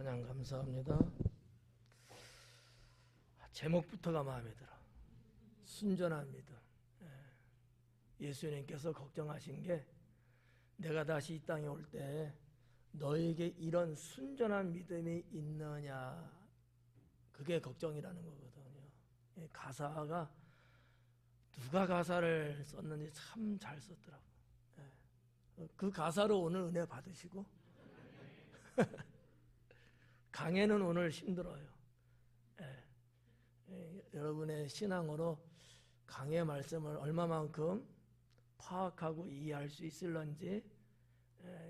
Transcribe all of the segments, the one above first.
찬양 감사합니다. 제목부터가 마음에 들어. 순전한 믿음. 예수님께서 걱정하신 게 내가 다시 이 땅에 올 때 너에게 이런 순전한 믿음이 있느냐, 그게 걱정이라는 거거든요. 가사가 누가 가사를 썼는지 참 잘 썼더라고. 그 가사로 오늘 은혜 받으시고 강해는 오늘 힘들어요. 여러분의 신앙으로 강해 말씀을 얼마만큼 파악하고 이해할 수 있을런지,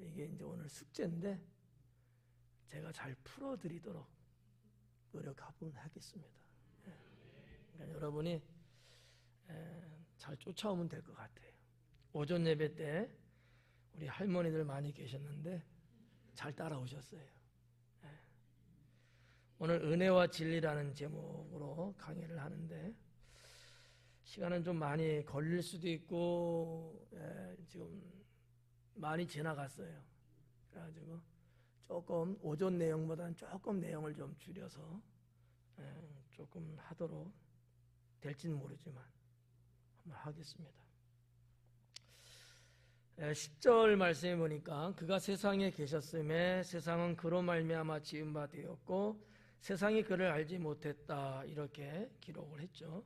이게 이제 오늘 숙제인데 제가 잘 풀어드리도록 노력하겠습니다. 그러니까 여러분이 잘 쫓아오면 될 것 같아요. 오전 예배 때 우리 할머니들 많이 계셨는데 잘 따라오셨어요. 오늘 은혜와 진리라는 제목으로 강의를 하는데 시간은 좀 많이 걸릴 수도 있고, 지금 많이 지나갔어요. 그래가지고 조금 오전 내용보다는 조금 내용을 좀 줄여서 조금 하도록 될지는 모르지만 한번 하겠습니다. 10절 말씀해 보니까 그가 세상에 계셨음에 세상은 그로 말미암아 지은 바 되었고 세상이 그를 알지 못했다, 이렇게 기록을 했죠.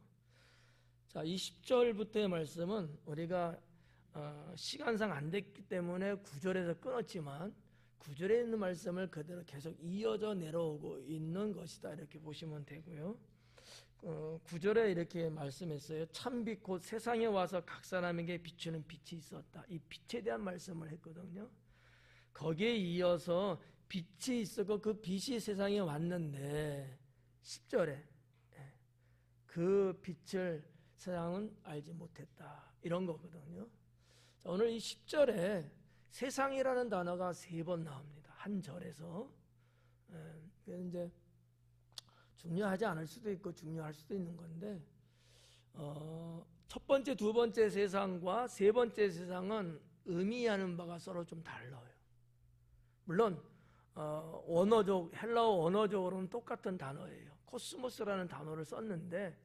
자, 이 10절부터의 말씀은 우리가 시간상 안 됐기 때문에 9절에서 끊었지만 9절에 있는 말씀을 그대로 계속 이어져 내려오고 있는 것이다, 이렇게 보시면 되고요. 9절에 이렇게 말씀했어요. 참빛 곧 세상에 와서 각 사람에게 비추는 빛이 있었다. 이 빛에 대한 말씀을 했거든요. 거기에 이어서 빛이 있었고 그 빛이 세상에 왔는데 10절에 그 빛을 세상은 알지 못했다, 이런 거거든요. 자, 오늘 이 10절에 세상이라는 단어가 3번 나옵니다. 한 절에서. 그래서 이제 중요하지 않을 수도 있고 중요할 수도 있는 건데, 첫 번째, 두 번째 세상과 세 번째 세상은 의미하는 바가 서로 좀 달라요. 물론 원어적, 헬라어 원어적으로는 똑같은 단어예요. 코스모스라는 단어를 썼는데,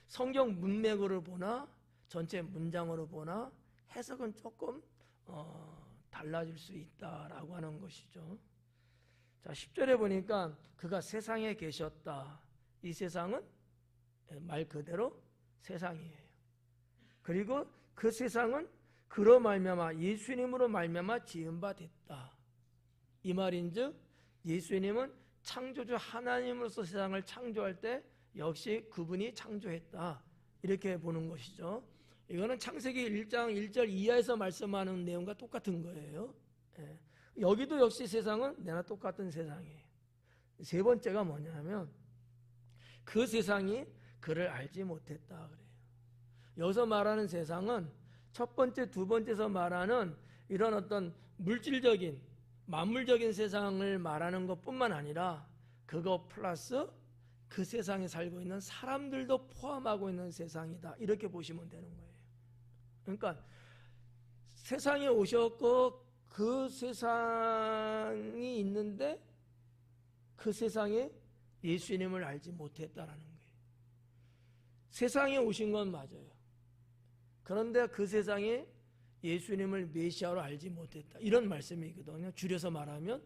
성경 문맥으로 보나 전체 문장으로 보나 해석은 조금 달라질 수 있다라고 하는 것이죠. 자, 10절에 보니까 그가 세상에 계셨다. 이 세상은 말 그대로 세상이에요. 그리고 그 세상은 그로 말미암아 예수님으로 말미암아 지은 바 됐다. 이 말인즉 예수님은 창조주 하나님으로서 세상을 창조할 때 역시 그분이 창조했다, 이렇게 보는 것이죠. 이거는 창세기 1장 1절 이하에서 말씀하는 내용과 똑같은 거예요. 여기도 역시 세상은 내나 똑같은 세상이에요. 세 번째가 뭐냐면 그 세상이 그를 알지 못했다 그래요. 여기서 말하는 세상은 첫 번째, 두 번째에서 말하는 이런 어떤 물질적인 만물적인 세상을 말하는 것뿐만 아니라 그거 플러스 그 세상에 살고 있는 사람들도 포함하고 있는 세상이다, 이렇게 보시면 되는 거예요. 그러니까 세상에 오셨고 그 세상이 있는데 그 세상에 예수님을 알지 못했다라는 거예요. 세상에 오신 건 맞아요. 그런데 그 세상에 예수님을 메시아로 알지 못했다, 이런 말씀이거든요. 줄여서 말하면.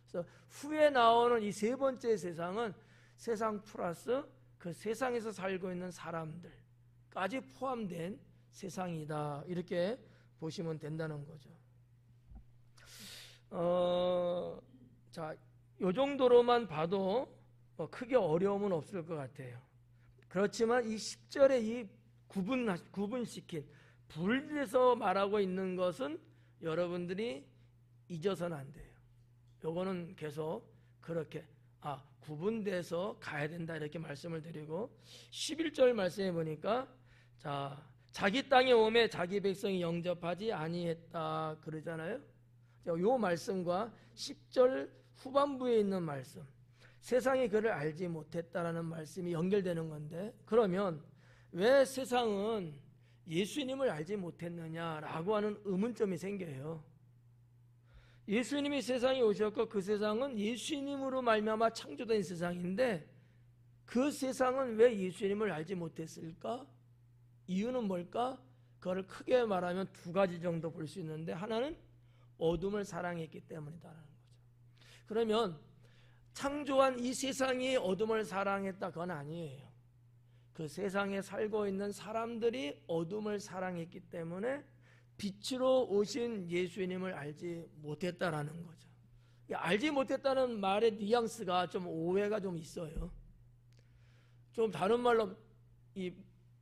그래서 후에 나오는 이 세 번째 세상은 세상 플러스 그 세상에서 살고 있는 사람들까지 포함된 세상이다, 이렇게 보시면 된다는 거죠. 자, 요 정도로만 봐도 크게 어려움은 없을 것 같아요. 그렇지만 이 10절에 이 구분시킨 분리해서 말하고 있는 것은 여러분들이 잊어서는 안 돼요. 요거는 계속 그렇게 구분돼서 가야 된다, 이렇게 말씀을 드리고, 11절 말씀해 보니까 자기 땅에 오매 자기 백성이 영접하지 아니했다 그러잖아요. 요 말씀과 10절 후반부에 있는 말씀, 세상이 그를 알지 못했다라는 말씀이 연결되는 건데, 그러면 왜 세상은 예수님을 알지 못했느냐라고 하는 의문점이 생겨요. 예수님이 세상에 오셨고 그 세상은 예수님으로 말미암아 창조된 세상인데 그 세상은 왜 예수님을 알지 못했을까? 이유는 뭘까? 그걸 크게 말하면 두 가지 정도 볼 수 있는데 하나는 어둠을 사랑했기 때문이다라는 거죠. 그러면 창조한 이 세상이 어둠을 사랑했다 그건 아니에요. 그 세상에 살고 있는 사람들이 어둠을 사랑했기 때문에 빛으로 오신 예수님을 알지 못했다라는 거죠. 알지 못했다는 말의 뉘앙스가 좀 오해가 좀 있어요. 좀 다른 말로 이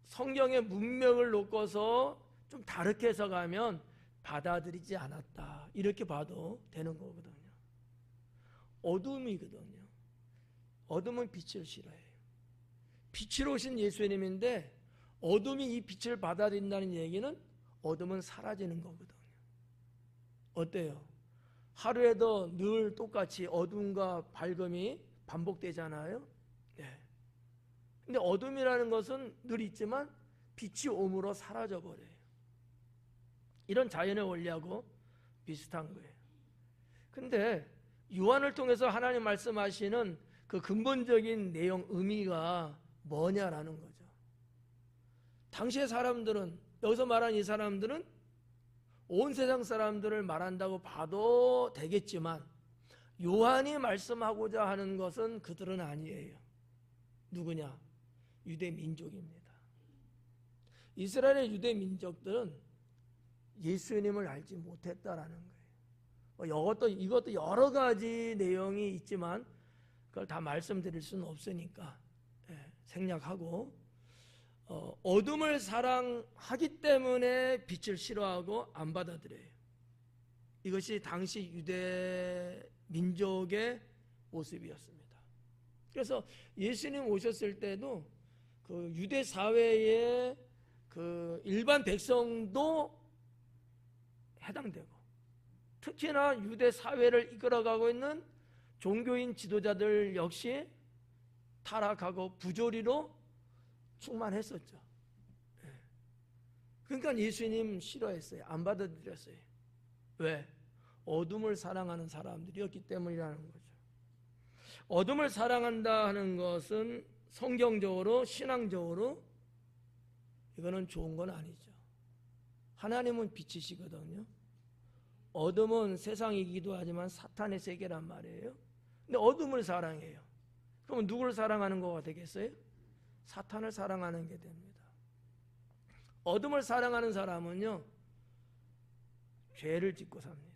성경의 문맥을 놓고서 좀 다르게 해석하면 받아들이지 않았다 이렇게 봐도 되는 거거든요. 어둠이거든요. 어둠은 빛을 싫어해요. 빛으로 오신 예수님인데 어둠이 이 빛을 받아들인다는 얘기는 어둠은 사라지는 거거든요. 어때요? 하루에도 늘 똑같이 어둠과 밝음이 반복되잖아요. 네. 근데 어둠이라는 것은 늘 있지만 빛이 오므로 사라져 버려요. 이런 자연의 원리하고 비슷한 거예요. 근데 요한을 통해서 하나님 말씀하시는 그 근본적인 내용, 의미가 뭐냐라는 거죠. 당시의 사람들은, 여기서 말한 이 사람들은 온 세상 사람들을 말한다고 봐도 되겠지만 요한이 말씀하고자 하는 것은 그들은 아니에요. 누구냐? 유대 민족입니다. 이스라엘의 유대 민족들은 예수님을 알지 못했다라는 거예요. 이것도 여러 가지 내용이 있지만 그걸 다 말씀드릴 수는 없으니까 생략하고, 어둠을 사랑하기 때문에 빛을 싫어하고 안 받아들여요. 이것이 당시 유대 민족의 모습이었습니다. 그래서 예수님 오셨을 때도 그 유대 사회의 그 일반 백성도 해당되고, 특히나 유대 사회를 이끌어가고 있는 종교인 지도자들 역시 타락하고 부조리로 충만했었죠. 그러니까 예수님 싫어했어요. 안 받아들였어요. 왜? 어둠을 사랑하는 사람들이었기 때문이라는 거죠. 어둠을 사랑한다 하는 것은 성경적으로, 신앙적으로 이거는 좋은 건 아니죠. 하나님은 빛이시거든요. 어둠은 세상이기도 하지만 사탄의 세계란 말이에요. 근데 어둠을 사랑해요. 그러면 누구를 사랑하는 거가 되겠어요? 사탄을 사랑하는 게 됩니다. 어둠을 사랑하는 사람은요, 죄를 짓고 삽니다.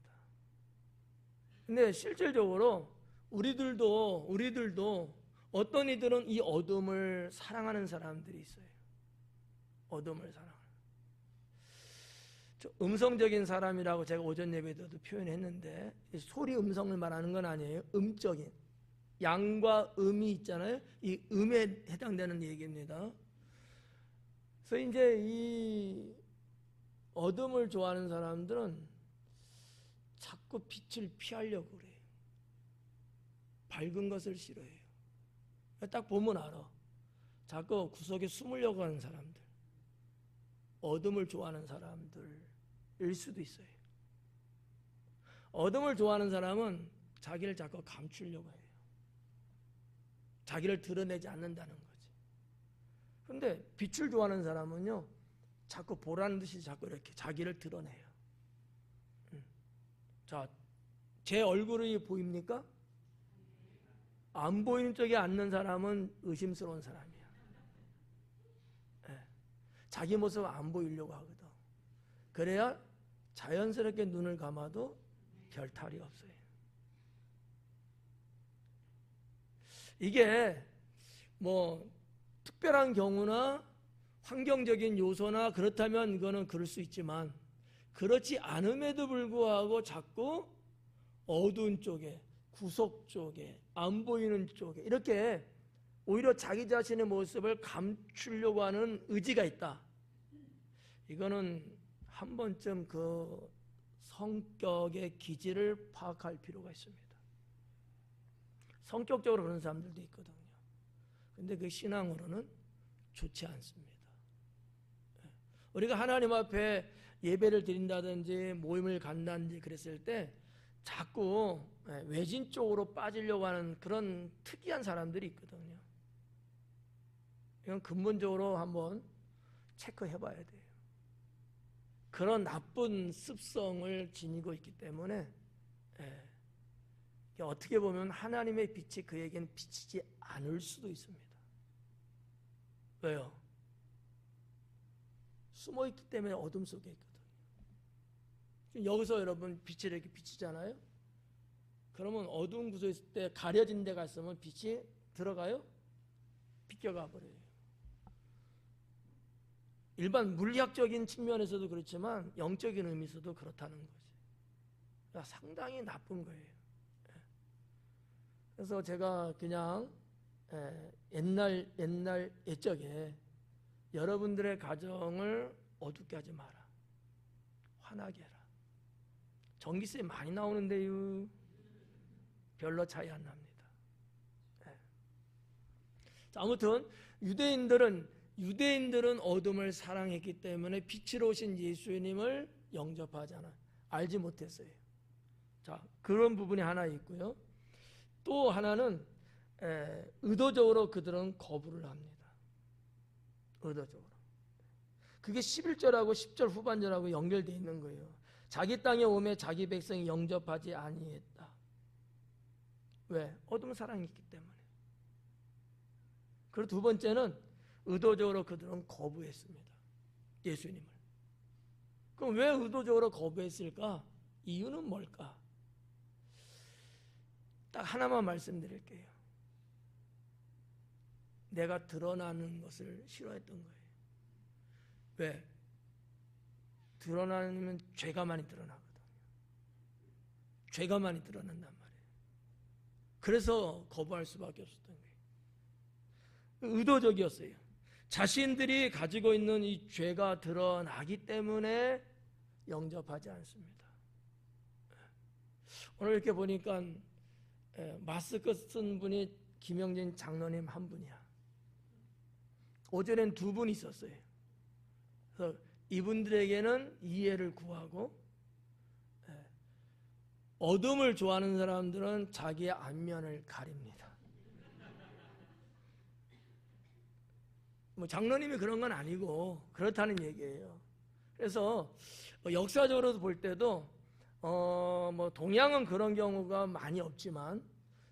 근데 실질적으로 우리들도 어떤 이들은 이 어둠을 사랑하는 사람들이 있어요. 어둠을 사랑하는. 음성적인 사람이라고 제가 오전 예배에도 표현했는데, 소리 음성을 말하는 건 아니에요. 음적인. 양과 음이 있잖아요. 이 음에 해당되는 얘기입니다. 그래서 이제 이 어둠을 좋아하는 사람들은 자꾸 빛을 피하려고 그래요. 밝은 것을 싫어해요. 딱 보면 알아. 자꾸 구석에 숨으려고 하는 사람들, 어둠을 좋아하는 사람들일 수도 있어요. 어둠을 좋아하는 사람은 자기를 자꾸 감추려고 해요. 자기를 드러내지 않는다는 거지. 근데 빛을 좋아하는 사람은요, 자꾸 보라는 듯이 자꾸 이렇게 자기를 드러내요. 자, 제 얼굴이 보입니까? 안 보이는 쪽에 앉는 사람은 의심스러운 사람이야. 자기 모습 안 보이려고 하거든. 그래야 자연스럽게 눈을 감아도 별 탈이 없어요. 이게 뭐 특별한 경우나 환경적인 요소나 그렇다면 이거는 그럴 수 있지만, 그렇지 않음에도 불구하고 자꾸 어두운 쪽에, 구석 쪽에, 안 보이는 쪽에 이렇게 오히려 자기 자신의 모습을 감추려고 하는 의지가 있다. 이거는 한 번쯤 그 성격의 기질을 파악할 필요가 있습니다. 성격적으로 그런 사람들도 있거든요. 근데 그 신앙으로는 좋지 않습니다. 우리가 하나님 앞에 예배를 드린다든지 모임을 간다든지 그랬을 때 자꾸 외진 쪽으로 빠지려고 하는 그런 특이한 사람들이 있거든요. 이건 근본적으로 한번 체크해 봐야 돼요. 그런 나쁜 습성을 지니고 있기 때문에 어떻게 보면 하나님의 빛이 그에게는 비치지 않을 수도 있습니다. 왜요? 숨어있기 때문에 어둠 속에 있거든요. 여기서 여러분 빛이 이렇게 비치잖아요. 그러면 어두운 구석에 있을 때 가려진 데 갔으면 빛이 들어가요? 비껴가 버려요. 일반 물리학적인 측면에서도 그렇지만 영적인 의미에서도 그렇다는 거지. 그러니까 상당히 나쁜 거예요. 그래서 제가 그냥 옛적에 여러분들의 가정을 어둡게 하지 마라. 환하게 해라. 전기세 많이 나오는데요. 별로 차이 안 납니다. 자, 아무튼 유대인들은 어둠을 사랑했기 때문에 빛으로 오신 예수님을 영접하잖아. 알지 못했어요. 자, 그런 부분이 하나 있고요. 또 하나는 의도적으로 그들은 거부를 합니다. 의도적으로. 그게 11절하고 10절 후반절하고 연결되어 있는 거예요. 자기 땅에 오매 자기 백성이 영접하지 아니했다. 왜? 어둠 사랑이 있기 때문에. 그리고 두 번째는 의도적으로 그들은 거부했습니다. 예수님을. 그럼 왜 의도적으로 거부했을까? 이유는 뭘까? 딱 하나만 말씀드릴게요. 내가 드러나는 것을 싫어했던 거예요. 왜? 드러나면 죄가 많이 드러나거든요. 죄가 많이 드러난단 말이에요. 그래서 거부할 수밖에 없었던 거예요. 의도적이었어요. 자신들이 가지고 있는 이 죄가 드러나기 때문에 영접하지 않습니다. 오늘 이렇게 보니까 마스크 쓴 분이 김영진 장로님 한 분이야. 오전엔 두 분 있었어요. 그래서 이분들에게는 이해를 구하고 어둠을 좋아하는 사람들은 자기의 안면을 가립니다. 뭐 장로님이 그런 건 아니고 그렇다는 얘기예요. 그래서 역사적으로 볼 때도 뭐 동양은 그런 경우가 많이 없지만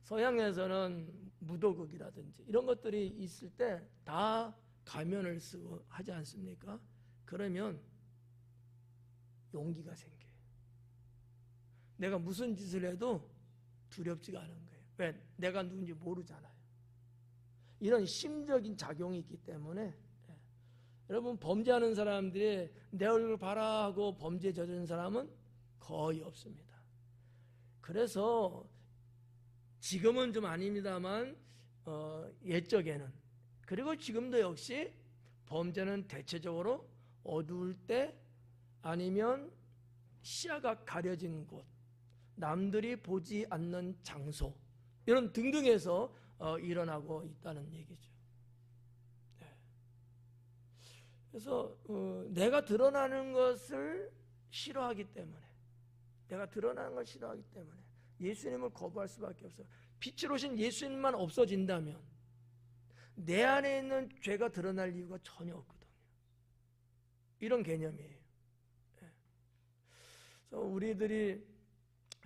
서양에서는 무도극이라든지 이런 것들이 있을 때 다 가면을 쓰고 하지 않습니까? 그러면 용기가 생겨요. 내가 무슨 짓을 해도 두렵지가 않은 거예요. 왜? 내가 누군지 모르잖아요. 이런 심적인 작용이 있기 때문에 여러분 범죄하는 사람들이 내 얼굴 봐라 하고 범죄에 젖은 사람은 거의 없습니다. 그래서 지금은 좀 아닙니다만 옛적에는 그리고 지금도 역시 범죄는 대체적으로 어두울 때 아니면 시야가 가려진 곳, 남들이 보지 않는 장소 이런 등등에서 일어나고 있다는 얘기죠. 그래서 내가 드러나는 것을 싫어하기 때문에 내가 드러나는 걸 싫어하기 때문에 예수님을 거부할 수밖에 없어요. 빛으로 오신 예수님만 없어진다면 내 안에 있는 죄가 드러날 이유가 전혀 없거든요. 이런 개념이에요. 그래서 우리들이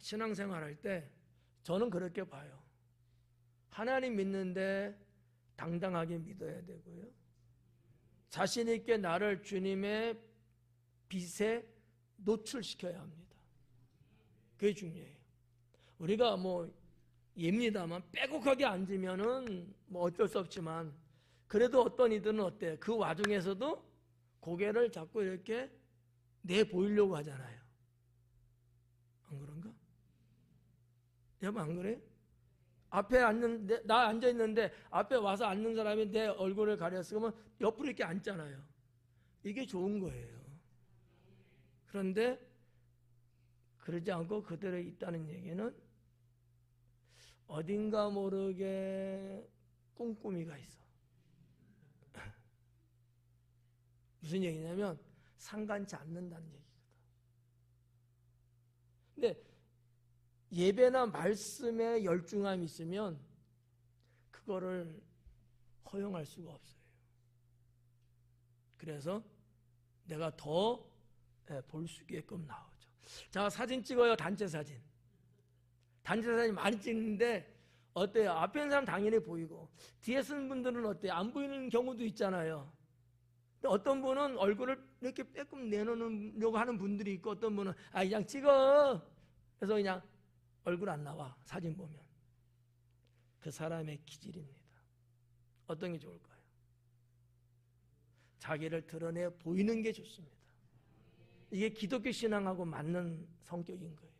신앙생활할 때 저는 그렇게 봐요. 하나님 믿는데 당당하게 믿어야 되고요. 자신 있게 나를 주님의 빛에 노출시켜야 합니다. 그게 중요해요. 우리가 뭐 예입니다만 빼곡하게 앉으면은 뭐 어쩔 수 없지만 그래도 어떤 이들은 어때요? 그 와중에서도 고개를 자꾸 이렇게 내 보이려고 하잖아요. 안 그런가? 여러분 안 그래요? 앞에 앉는데 나 앉아 있는데 앞에 와서 앉는 사람이 내 얼굴을 가렸으면 옆으로 이렇게 앉잖아요. 이게 좋은 거예요. 그런데 그러지 않고 그대로 있다는 얘기는 어딘가 모르게 꼼꼼이가 있어. 무슨 얘기냐면 상관치 않는다는 얘기거든. 근데 예배나 말씀에 열중함이 있으면 그거를 허용할 수가 없어요. 그래서 내가 더 볼 수 있게끔 나오죠. 자, 사진 찍어요. 단체 사진. 단체 사진 많이 찍는데 어때요? 앞에 있는 사람 당연히 보이고 뒤에 쓰는 분들은 어때요? 안 보이는 경우도 있잖아요. 근데 어떤 분은 얼굴을 이렇게 빼끔 내놓으려고 하는 분들이 있고 어떤 분은 그냥 찍어. 그래서 그냥 얼굴 안 나와. 사진 보면. 그 사람의 기질입니다. 어떤 게 좋을까요? 자기를 드러내 보이는 게 좋습니다. 이게 기독교 신앙하고 맞는 성격인 거예요.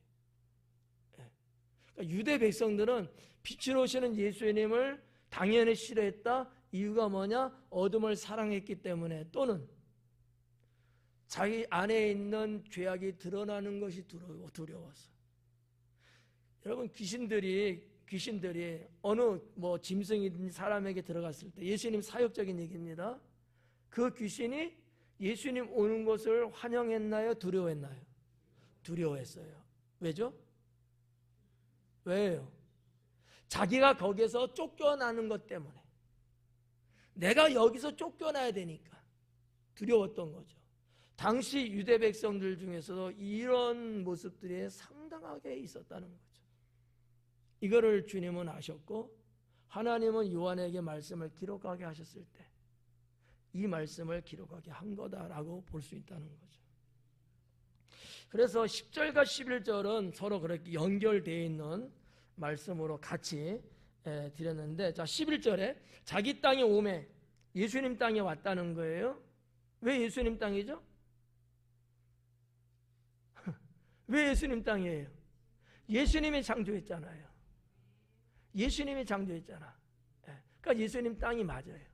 그러니까 유대 백성들은 빛으로 오시는 예수님을 당연히 싫어했다. 이유가 뭐냐? 어둠을 사랑했기 때문에, 또는 자기 안에 있는 죄악이 드러나는 것이 두려워서. 여러분, 귀신들이 어느 짐승이든 사람에게 들어갔을 때, 예수님 사역적인 얘기입니다. 그 귀신이 예수님 오는 것을 환영했나요? 두려워했나요? 두려워했어요. 왜죠? 왜요? 자기가 거기서 쫓겨나는 것 때문에, 내가 여기서 쫓겨나야 되니까 두려웠던 거죠. 당시 유대 백성들 중에서도 이런 모습들이 상당하게 있었다는 거죠. 이거를 주님은 아셨고, 하나님은 요한에게 말씀을 기록하게 하셨을 때 이 말씀을 기록하게 한 거다라고 볼 수 있다는 거죠. 그래서 10절과 11절은 서로 그렇게 연결되어 있는 말씀으로 같이 드렸는데, 자, 11절에 자기 땅에 오매, 예수님 땅에 왔다는 거예요. 왜 예수님 땅이죠? 왜 예수님 땅이에요? 예수님이 창조했잖아요. 예수님이 창조했잖아. 그러니까 예수님 땅이 맞아요.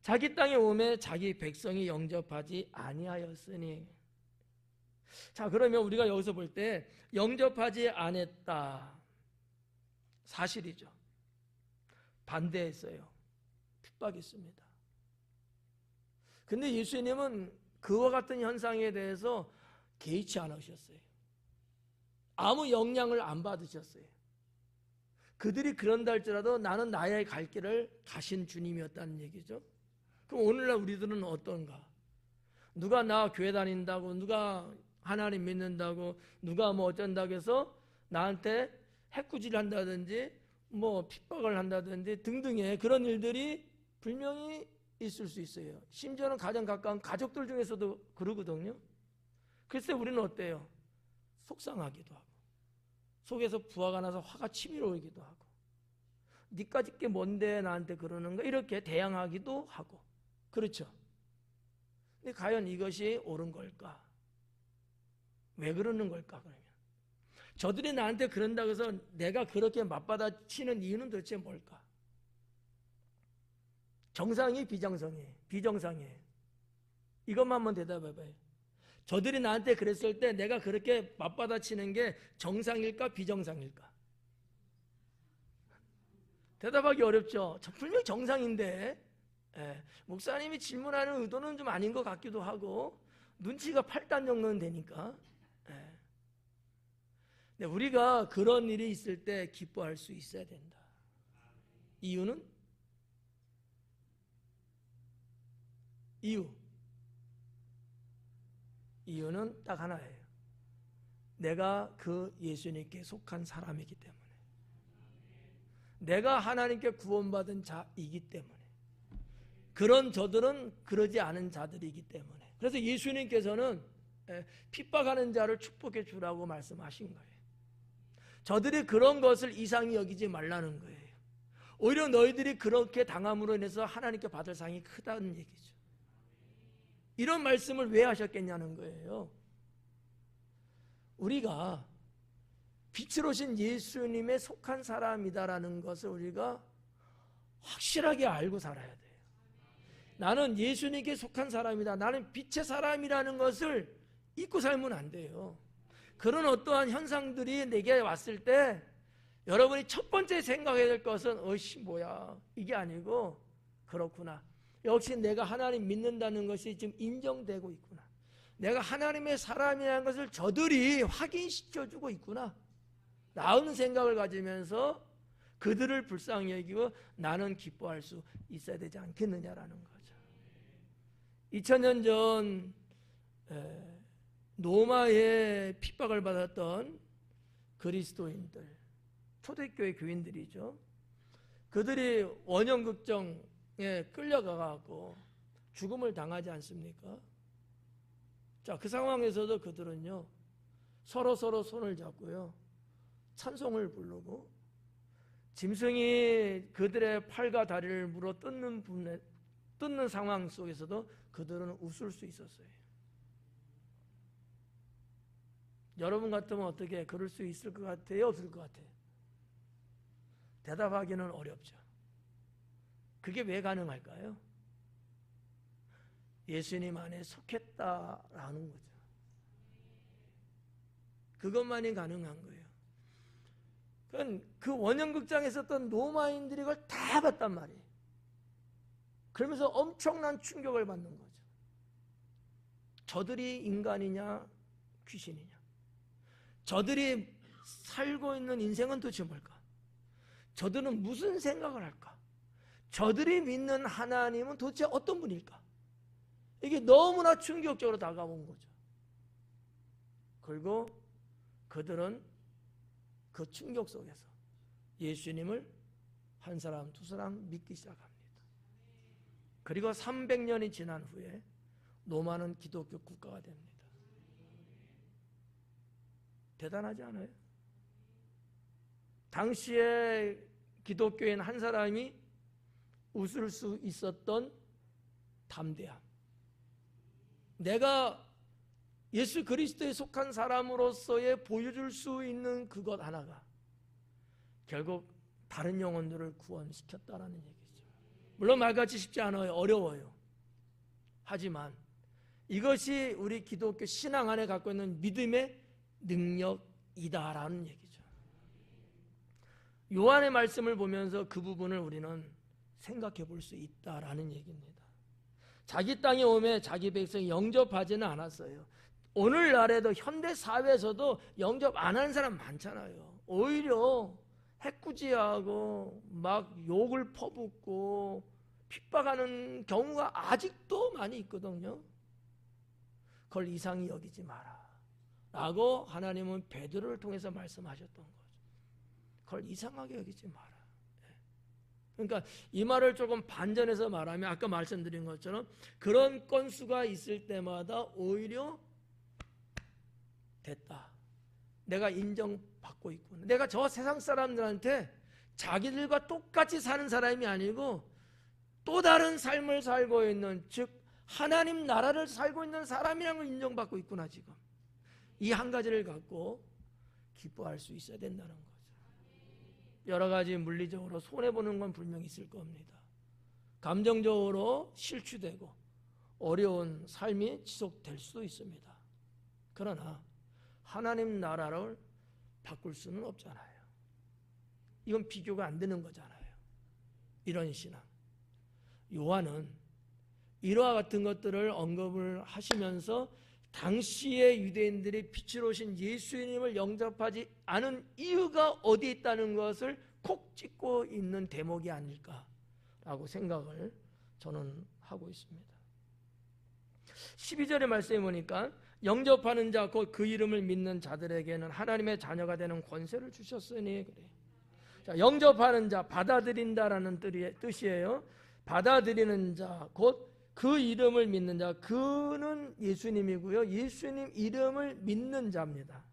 자기 땅에 오매 자기 백성이 영접하지 아니하였으니. 자, 그러면 우리가 여기서 볼 때 영접하지 않았다, 사실이죠. 반대했어요. 핍박했습니다. 근데 예수님은 그와 같은 현상에 대해서 개의치 않으셨어요. 아무 영향을 안 받으셨어요. 그들이 그런다 할지라도 나는 나의 갈 길을 가신 주님이었다는 얘기죠. 그럼 오늘날 우리들은 어떤가? 누가 나 교회 다닌다고, 누가 하나님 믿는다고, 누가 어쩐다고 해서 나한테 해코지를 한다든지 핍박을 한다든지 등등의 그런 일들이 분명히 있을 수 있어요. 심지어는 가장 가까운 가족들 중에서도 그러거든요. 글쎄 우리는 어때요? 속상하기도 하고, 속에서 부하가 나서 화가 치밀어 오기도 하고, 니까짓 게 뭔데 나한테 그러는가, 이렇게 대항하기도 하고, 그렇죠? 근데 과연 이것이 옳은 걸까? 왜 그러는 걸까? 그러면 저들이 나한테 그런다고 해서 내가 그렇게 맞받아치는 이유는 도대체 뭘까? 정상이 비정상이에요? 비정상이에요? 이것만 한번 대답해봐요. 저들이 나한테 그랬을 때 내가 그렇게 맞받아치는 게 정상일까 비정상일까? 대답하기 어렵죠. 분명히 정상인데, 목사님이 질문하는 의도는 좀 아닌 것 같기도 하고, 눈치가 8단 정도는 되니까. 근데 우리가 그런 일이 있을 때 기뻐할 수 있어야 된다. 이유는 딱 하나예요. 내가 그 예수님께 속한 사람이기 때문에, 내가 하나님께 구원받은 자이기 때문에, 그런 저들은 그러지 않은 자들이기 때문에. 그래서 예수님께서는 핍박하는 자를 축복해 주라고 말씀하신 거예요. 저들이 그런 것을 이상히 여기지 말라는 거예요. 오히려 너희들이 그렇게 당함으로 인해서 하나님께 받을 상이 크다는 얘기죠. 이런 말씀을 왜 하셨겠냐는 거예요. 우리가 빛으로 오신 예수님에 속한 사람이다라는 것을 우리가 확실하게 알고 살아야 돼요. 나는 예수님께 속한 사람이다, 나는 빛의 사람이라는 것을 잊고 살면 안 돼요. 그런 어떠한 현상들이 내게 왔을 때 여러분이 첫 번째 생각해야 될 것은 뭐야, 이게 아니고, 그렇구나, 역시 내가 하나님 믿는다는 것이 지금 인정되고 있구나, 내가 하나님의 사람이라는 것을 저들이 확인시켜주고 있구나, 나은 생각을 가지면서 그들을 불쌍히 여기고 나는 기뻐할 수 있어야 되지 않겠느냐라는 거죠. 2000년 전 로마의 핍박을 받았던 그리스도인들, 초대교회 교인들이죠. 그들이 원형극정에 끌려가고 죽음을 당하지 않습니까? 자, 그 상황에서도 그들은요, 서로 손을 잡고요, 찬송을 부르고, 짐승이 그들의 팔과 다리를 물어 뜯는 상황 속에서도 그들은 웃을 수 있었어요. 여러분 같으면 어떻게 그럴 수 있을 것 같아요? 없을 것 같아요? 대답하기는 어렵죠. 그게 왜 가능할까요? 예수님 안에 속했다라는 거죠. 그것만이 가능한 거예요. 그 원형극장에 있었던 로마인들이 그걸 다 봤단 말이에요. 그러면서 엄청난 충격을 받는 거죠. 저들이 인간이냐 귀신이냐, 저들이 살고 있는 인생은 도대체 뭘까, 저들은 무슨 생각을 할까, 저들이 믿는 하나님은 도대체 어떤 분일까, 이게 너무나 충격적으로 다가온 거죠. 그리고 그들은 그 충격 속에서 예수님을 한 사람 두 사람 믿기 시작합니다. 그리고 300년이 지난 후에 로마는 기독교 국가가 됩니다. 대단하지 않아요? 당시에 기독교인 한 사람이 웃을 수 있었던 담대함, 내가 예수 그리스도에 속한 사람으로서의 보여줄 수 있는 그것 하나가 결국 다른 영혼들을 구원시켰다라는 얘기죠. 물론 말같이 쉽지 않아요. 어려워요. 하지만 이것이 우리 기독교 신앙 안에 갖고 있는 믿음의 능력이다라는 얘기죠. 요한의 말씀을 보면서 그 부분을 우리는 생각해 볼 수 있다라는 얘기입니다. 자기 땅에 오매 자기 백성이 영접하지는 않았어요. 오늘날에도 현대 사회에서도 영접 안 하는 사람 많잖아요. 오히려 해꾸지하고 막 욕을 퍼붓고 핍박하는 경우가 아직도 많이 있거든요. 그걸 이상히 여기지 마라 라고 하나님은 베드로를 통해서 말씀하셨던 거죠. 그걸 이상하게 여기지 마라. 그러니까 이 말을 조금 반전해서 말하면 아까 말씀드린 것처럼 그런 건수가 있을 때마다 오히려 됐다, 내가 인정받고 있구나, 내가 저 세상 사람들한테 자기들과 똑같이 사는 사람이 아니고 또 다른 삶을 살고 있는, 즉 하나님 나라를 살고 있는 사람이라는 걸 인정받고 있구나. 지금 이 한 가지를 갖고 기뻐할 수 있어야 된다는 거죠. 여러 가지 물리적으로 손해보는 건 분명히 있을 겁니다. 감정적으로 실추되고 어려운 삶이 지속될 수도 있습니다. 그러나 하나님 나라를 바꿀 수는 없잖아요. 이건 비교가 안 되는 거잖아요. 이런 신앙. 요한은 이와 같은 것들을 언급을 하시면서 당시의 유대인들이 빛으로 오신 예수님을 영접하지 않은 이유가 어디에 있다는 것을 콕 찍고 있는 대목이 아닐까라고 생각을 저는 하고 있습니다. 12절의 말씀에 보니까 영접하는 자 곧 그 이름을 믿는 자들에게는 하나님의 자녀가 되는 권세를 주셨으니 그래. 자, 영접하는 자, 받아들인다라는 뜻이에요. 받아들이는 자, 곧 그 이름을 믿는 자, 그는 예수님이고요. 예수님 이름을 믿는 자입니다.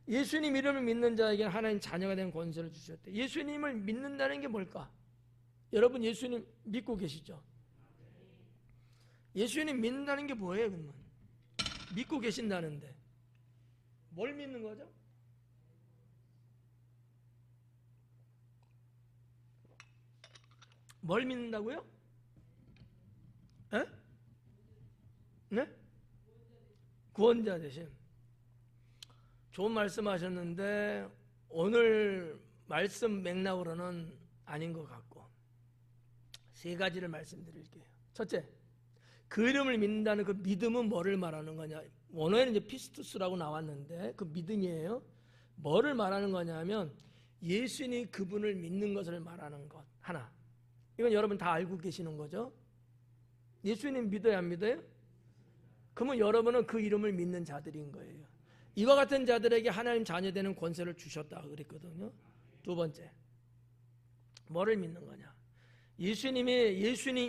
예수님 이름을 믿는 자에게는 하나님 자녀가 된 권세를 주셨대. 예수님을 믿는다는 게 뭘까? 여러분 예수님 믿고 계시죠? 예수님 믿는다는 게 뭐예요, 그러면? 믿고 계신다는데 뭘 믿는 거죠? 뭘 믿는다고요? 에? 네? 구원자 되심. 좋은 말씀 하셨는데 오늘 말씀 맥락으로는 아닌 것 같고 세 가지를 말씀드릴게요. 첫째, 그 이름을 믿는다는 그 믿음은 뭐를 말하는 거냐? 원어에는 이제 피스투스라고 나왔는데 그 믿음이에요. 뭐를 말하는 거냐면 예수님이 그분을 믿는 것을 말하는 것 하나. 이건 여러분 다 알고 계시는 거죠. 예수님 믿어요, 안 믿어요? 그러면 여러분은 그 이름을 믿는 자들인 거예요. 이와 같은 자들에게 하나님 자녀되는 권세를 주셨다 그랬거든요. 두 번째, 뭐를 믿는 거냐? 예수님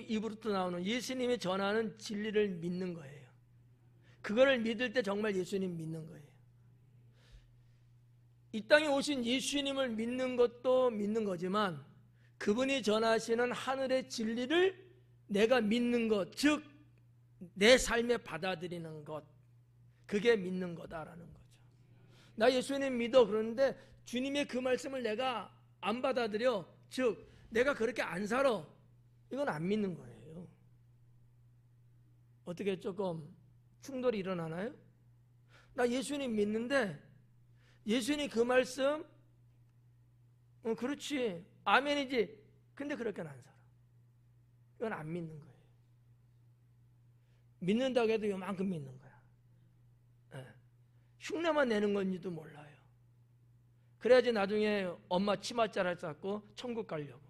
입으로부터 나오는 예수님이 전하는 진리를 믿는 거예요. 그거를 믿을 때 정말 예수님 믿는 거예요. 이 땅에 오신 예수님을 믿는 것도 믿는 거지만 그분이 전하시는 하늘의 진리를 내가 믿는 것, 즉 내 삶에 받아들이는 것, 그게 믿는 거다라는 거죠. 나 예수님 믿어. 그러는데 주님의 그 말씀을 내가 안 받아들여, 즉 내가 그렇게 안 살아, 이건 안 믿는 거예요. 어떻게 조금 충돌이 일어나나요? 나 예수님 믿는데 예수님 그 말씀 그렇지, 아멘이지, 근데 그렇게는 안 살아. 이건 안 믿는 거예요. 믿는다고 해도 요만큼 믿는 거야. 네. 흉내만 내는 건지도 몰라요. 그래야지 나중에 엄마 치맛자락 쌓고 천국 가려고.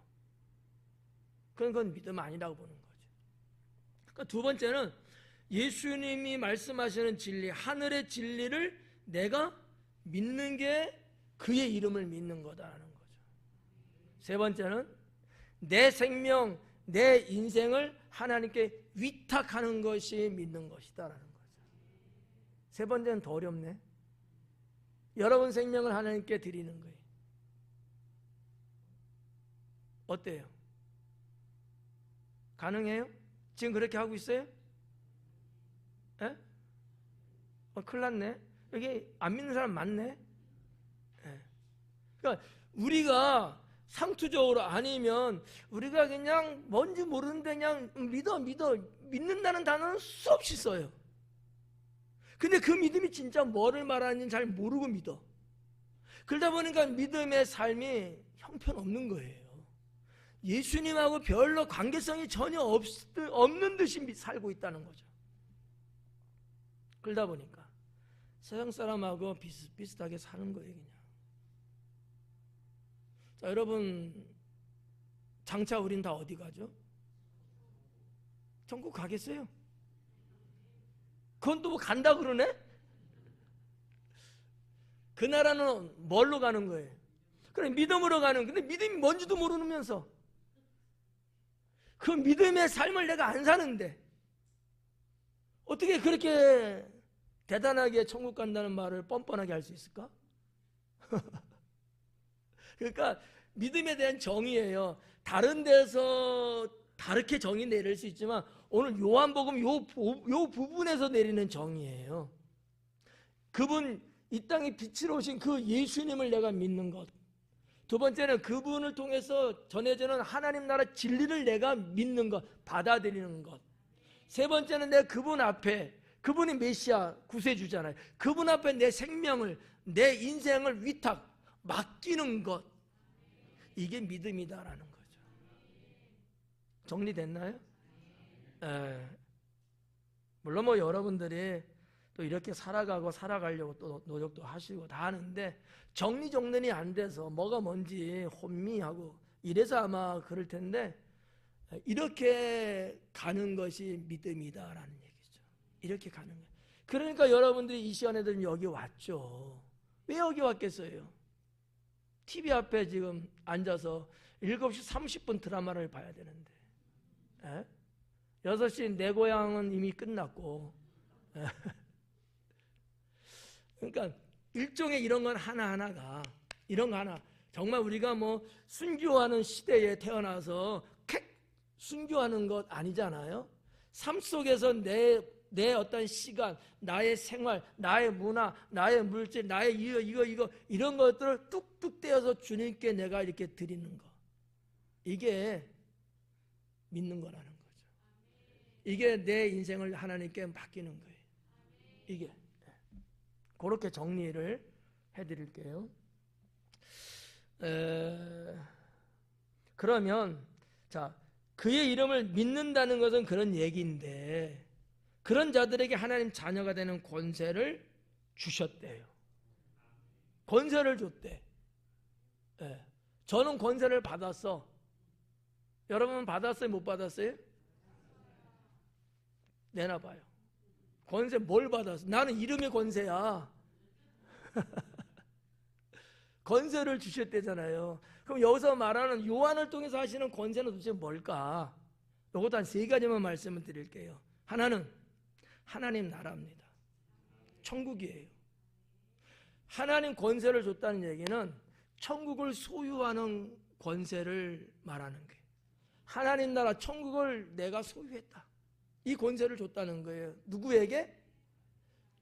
그건 믿음 아니라고 보는 거죠. 그러니까 두 번째는 예수님이 말씀하시는 진리, 하늘의 진리를 내가 믿는 게 그의 이름을 믿는 거다라는 거죠. 세 번째는 내 생명, 내 인생을 하나님께 위탁하는 것이 믿는 것이다라는 거죠. 세 번째는 더 어렵네. 여러분 생명을 하나님께 드리는 거예요. 어때요? 가능해요? 지금 그렇게 하고 있어요? 에? 큰일 났네. 여기 안 믿는 사람 많네. 에. 그러니까 우리가 상투적으로 아니면 우리가 그냥 뭔지 모르는데 그냥 믿는다는 단어는 수없이 써요. 근데 그 믿음이 진짜 뭐를 말하는지 잘 모르고 믿어. 그러다 보니까 믿음의 삶이 형편없는 거예요. 예수님하고 별로 관계성이 전혀 없는 듯이 살고 있다는 거죠. 그러다 보니까 세상 사람하고 비슷하게 사는 거예요, 그냥. 자, 여러분, 장차 우린 다 어디 가죠? 천국 가겠어요? 그건 또 뭐 간다 그러네? 그 나라는 뭘로 가는 거예요? 그래, 믿음으로 가는. 근데 믿음이 뭔지도 모르면서 그 믿음의 삶을 내가 안 사는데 어떻게 그렇게 대단하게 천국 간다는 말을 뻔뻔하게 할 수 있을까? 그러니까 믿음에 대한 정의예요. 다른 데서 다르게 정의 내릴 수 있지만 오늘 요한복음 요 부분에서 내리는 정의예요. 그분, 이 땅에 빛으로 오신 그 예수님을 내가 믿는 것. 두 번째는 그분을 통해서 전해지는 하나님 나라 진리를 내가 믿는 것, 받아들이는 것. 세 번째는 내가 그분 앞에, 그분이 메시아 구세주잖아요. 그분 앞에 내 생명을, 내 인생을 위탁, 맡기는 것. 이게 믿음이다라는 거죠. 정리됐나요? 물론 뭐 여러분들이 또 이렇게 살아가려고 또 노력도 하시고 다 하는데 정리정돈이 안 돼서 뭐가 뭔지 혼미하고 이래서 아마 그럴 텐데, 이렇게 가는 것이 믿음이다라는 얘기죠. 이렇게 가는 거예요. 그러니까 여러분들이 이 시간에들 여기 왔죠. 왜 여기 왔겠어요? TV 앞에 지금 앉아서 7시 30분 드라마를 봐야 되는데 6시 내 고향은 이미 끝났고 그러니까 일종의 이런 건 하나하나가, 이런 거 하나, 정말 우리가 뭐 순교하는 시대에 태어나서 순교하는 것 아니잖아요. 삶 속에서 내 어떤 시간, 나의 생활, 나의 문화, 나의 물질, 나의 이거 이런 것들을 뚝뚝 떼어서 주님께 내가 이렇게 드리는 거, 이게 믿는 거라는 거죠. 이게 내 인생을 하나님께 맡기는 거예요. 이게 그렇게 정리를 해드릴게요. 그러면 자, 그의 이름을 믿는다는 것은 그런 얘기인데, 그런 자들에게 하나님 자녀가 되는 권세를 주셨대요. 권세를 줬대. 예. 저는 권세를 받았어. 여러분 받았어요? 못 받았어요? 내놔봐요. 권세 뭘 받았어? 나는 이름의 권세야. 권세를 주셨대잖아요. 그럼 여기서 말하는 요한을 통해서 하시는 권세는 도대체 뭘까? 이것도 한 3가지만 말씀을 드릴게요. 하나는 하나님 나라입니다. 천국이에요. 하나님 권세를 줬다는 얘기는 천국을 소유하는 권세를 말하는 거예요. 하나님 나라 천국을 내가 소유했다. 이 권세를 줬다는 거예요. 누구에게?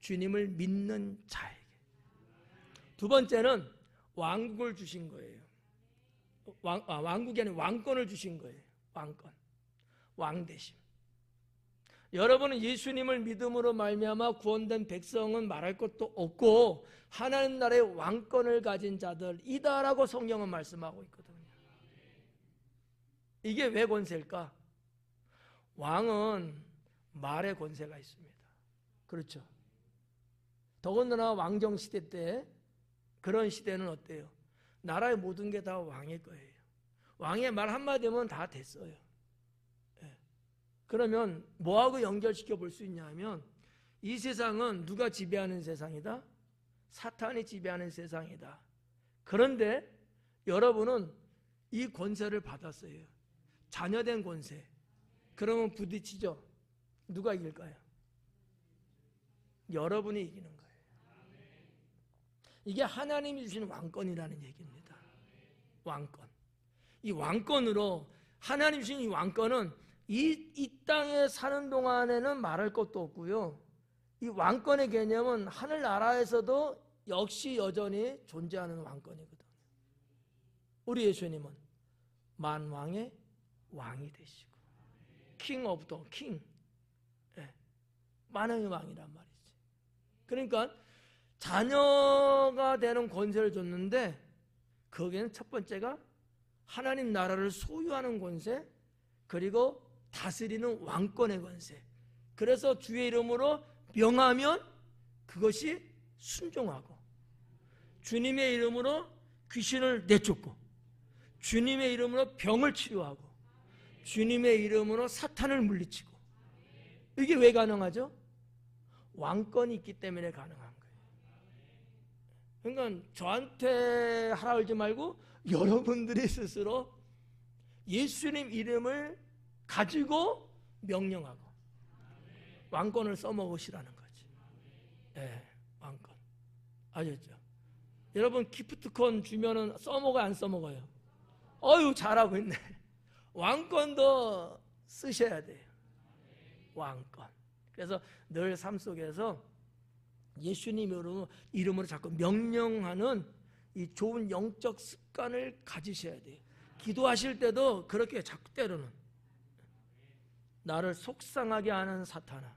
주님을 믿는 자에게. 두 번째는 왕국을 주신 거예요. 왕국이 아니라 왕권을 주신 거예요. 왕권. 왕대심. 여러분은 예수님을 믿음으로 말미암아 구원된 백성은 말할 것도 없고 하나님 나라의 왕권을 가진 자들이다라고 성경은 말씀하고 있거든요. 이게 왜 권세일까? 왕은 말의 권세가 있습니다. 그렇죠? 더군다나 왕정 시대 때 그런 시대는 어때요? 나라의 모든 게 다 왕의 거예요. 왕의 말 한마디면 다 됐어요. 그러면 뭐하고 연결시켜 볼 수 있냐면 이 세상은 누가 지배하는 세상이다? 사탄이 지배하는 세상이다. 그런데 여러분은 이 권세를 받았어요. 자녀된 권세. 그러면 부딪히죠. 누가 이길까요? 여러분이 이기는 거예요. 이게 하나님이 주신 왕권이라는 얘기입니다. 왕권. 이 왕권으로 하나님 주신 이 왕권은 이 땅에 사는 동안에는 말할 것도 없고요. 이 왕권의 개념은 하늘나라에서도 역시 여전히 존재하는 왕권이거든요. 우리 예수님은 만왕의 왕이 되시고 킹 오브 더 킹, 만왕의 왕이란 말이지. 그러니까 자녀가 되는 권세를 줬는데 거기에는 첫 번째가 하나님 나라를 소유하는 권세, 그리고 다스리는 왕권의 권세. 그래서 주의 이름으로 명하면 그것이 순종하고, 주님의 이름으로 귀신을 내쫓고, 주님의 이름으로 병을 치료하고, 주님의 이름으로 사탄을 물리치고. 이게 왜 가능하죠? 왕권이 있기 때문에 가능한 거예요. 그러니까 저한테 하라 그러지 말고 여러분들이 스스로 예수님 이름을 가지고 명령하고 왕권을 써먹으시라는 거지. 왕권. 아셨죠? 여러분 기프트콘 주면은 써먹어요, 안 써먹어요? 어휴, 잘하고 있네. 왕권도 쓰셔야 돼요. 왕권. 그래서 늘 삶 속에서 예수님 이름으로 자꾸 명령하는 이 좋은 영적 습관을 가지셔야 돼요. 기도하실 때도 그렇게 자꾸 때로는 나를 속상하게 하는 사탄아,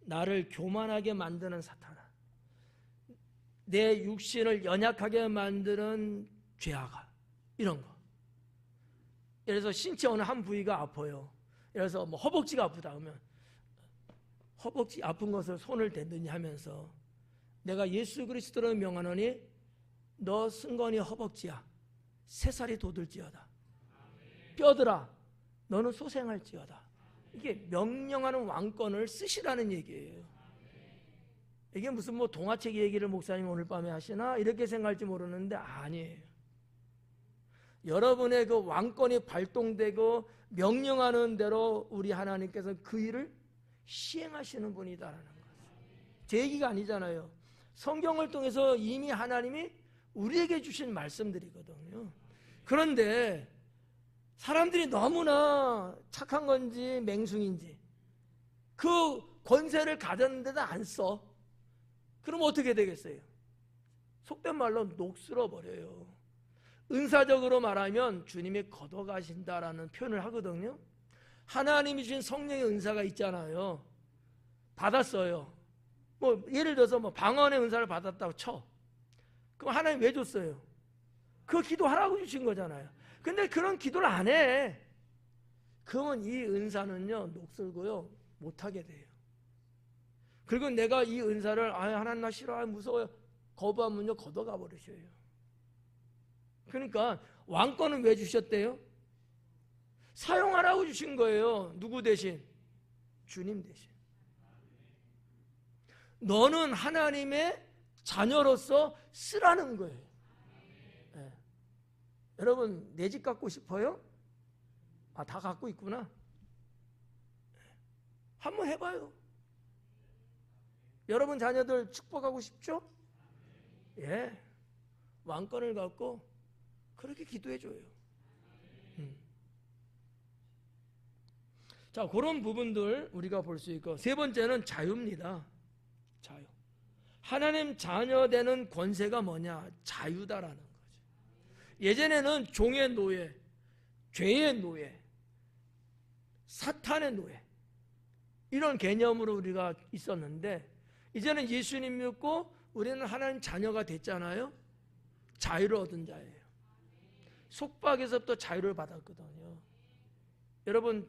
나를 교만하게 만드는 사탄아, 내 육신을 연약하게 만드는 죄악아, 이런 거. 예를 들어서 신체 어느 한 부위가 아파요. 예를 들어서 뭐 허벅지가 아프다 하면 허벅지 아픈 것을 손을 대더니 하면서 내가 예수 그리스도로 명하노니 너 승건이 허벅지야, 새살이 돋을지어다. 뼈들아, 너는 소생할지어다. 이게 명령하는 왕권을 쓰시라는 얘기예요. 이게 무슨 뭐 동화책 얘기를 목사님 오늘 밤에 하시나 이렇게 생각할지 모르는데 아니에요. 여러분의 그 왕권이 발동되고 명령하는 대로 우리 하나님께서 그 일을 시행하시는 분이다라는 거죠. 제 얘기가 아니잖아요. 성경을 통해서 이미 하나님이 우리에게 주신 말씀들이거든요. 그런데 사람들이 너무나 착한 건지 맹숭인지 그 권세를 가졌는데도 안 써. 그럼 어떻게 되겠어요? 속된 말로 녹슬어 버려요. 은사적으로 말하면 주님이 걷어가신다라는 표현을 하거든요. 하나님이 주신 성령의 은사가 있잖아요. 받았어요. 뭐 예를 들어서 뭐 방언의 은사를 받았다고 쳐. 그럼 하나님 왜 줬어요? 그 기도하라고 주신 거잖아요. 근데 그런 기도를 안 해. 그러면 이 은사는요 녹슬고요 못하게 돼요. 그리고 내가 이 은사를 하나님 나 싫어, 무서워요, 거부하면요 걷어가 버리셔요. 그러니까 왕권은 왜 주셨대요? 사용하라고 주신 거예요. 누구 대신? 주님 대신. 너는 하나님의 자녀로서 쓰라는 거예요. 네. 여러분 내 집 갖고 싶어요? 다 갖고 있구나. 한번 해봐요. 여러분 자녀들 축복하고 싶죠? 예. 왕권을 갖고 그렇게 기도해줘요. 자, 그런 부분들 우리가 볼 수 있고, 세 번째는 자유입니다. 자유. 하나님 자녀 되는 권세가 뭐냐? 자유다라는 거죠. 예전에는 종의 노예, 죄의 노예, 사탄의 노예, 이런 개념으로 우리가 있었는데, 이제는 예수님 믿고 우리는 하나님 자녀가 됐잖아요. 자유를 얻은 자예요. 속박에서부터 자유를 받았거든요. 여러분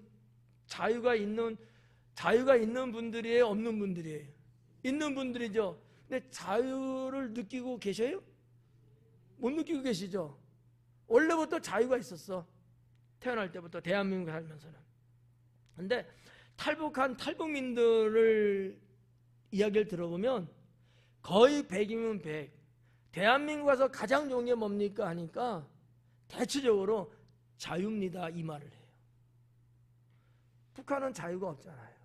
자유가 있는 분들이에요, 없는 분들이에요? 있는 분들이죠. 근데 자유를 느끼고 계셔요? 못 느끼고 계시죠? 원래부터 자유가 있었어. 태어날 때부터 대한민국에 살면서는. 근데 탈북한 탈북민들을 이야기를 들어보면 거의 100이면 100. 대한민국 가서 가장 좋은 게 뭡니까 하니까 대체적으로 자유입니다 이 말을 해요. 북한은 자유가 없잖아요.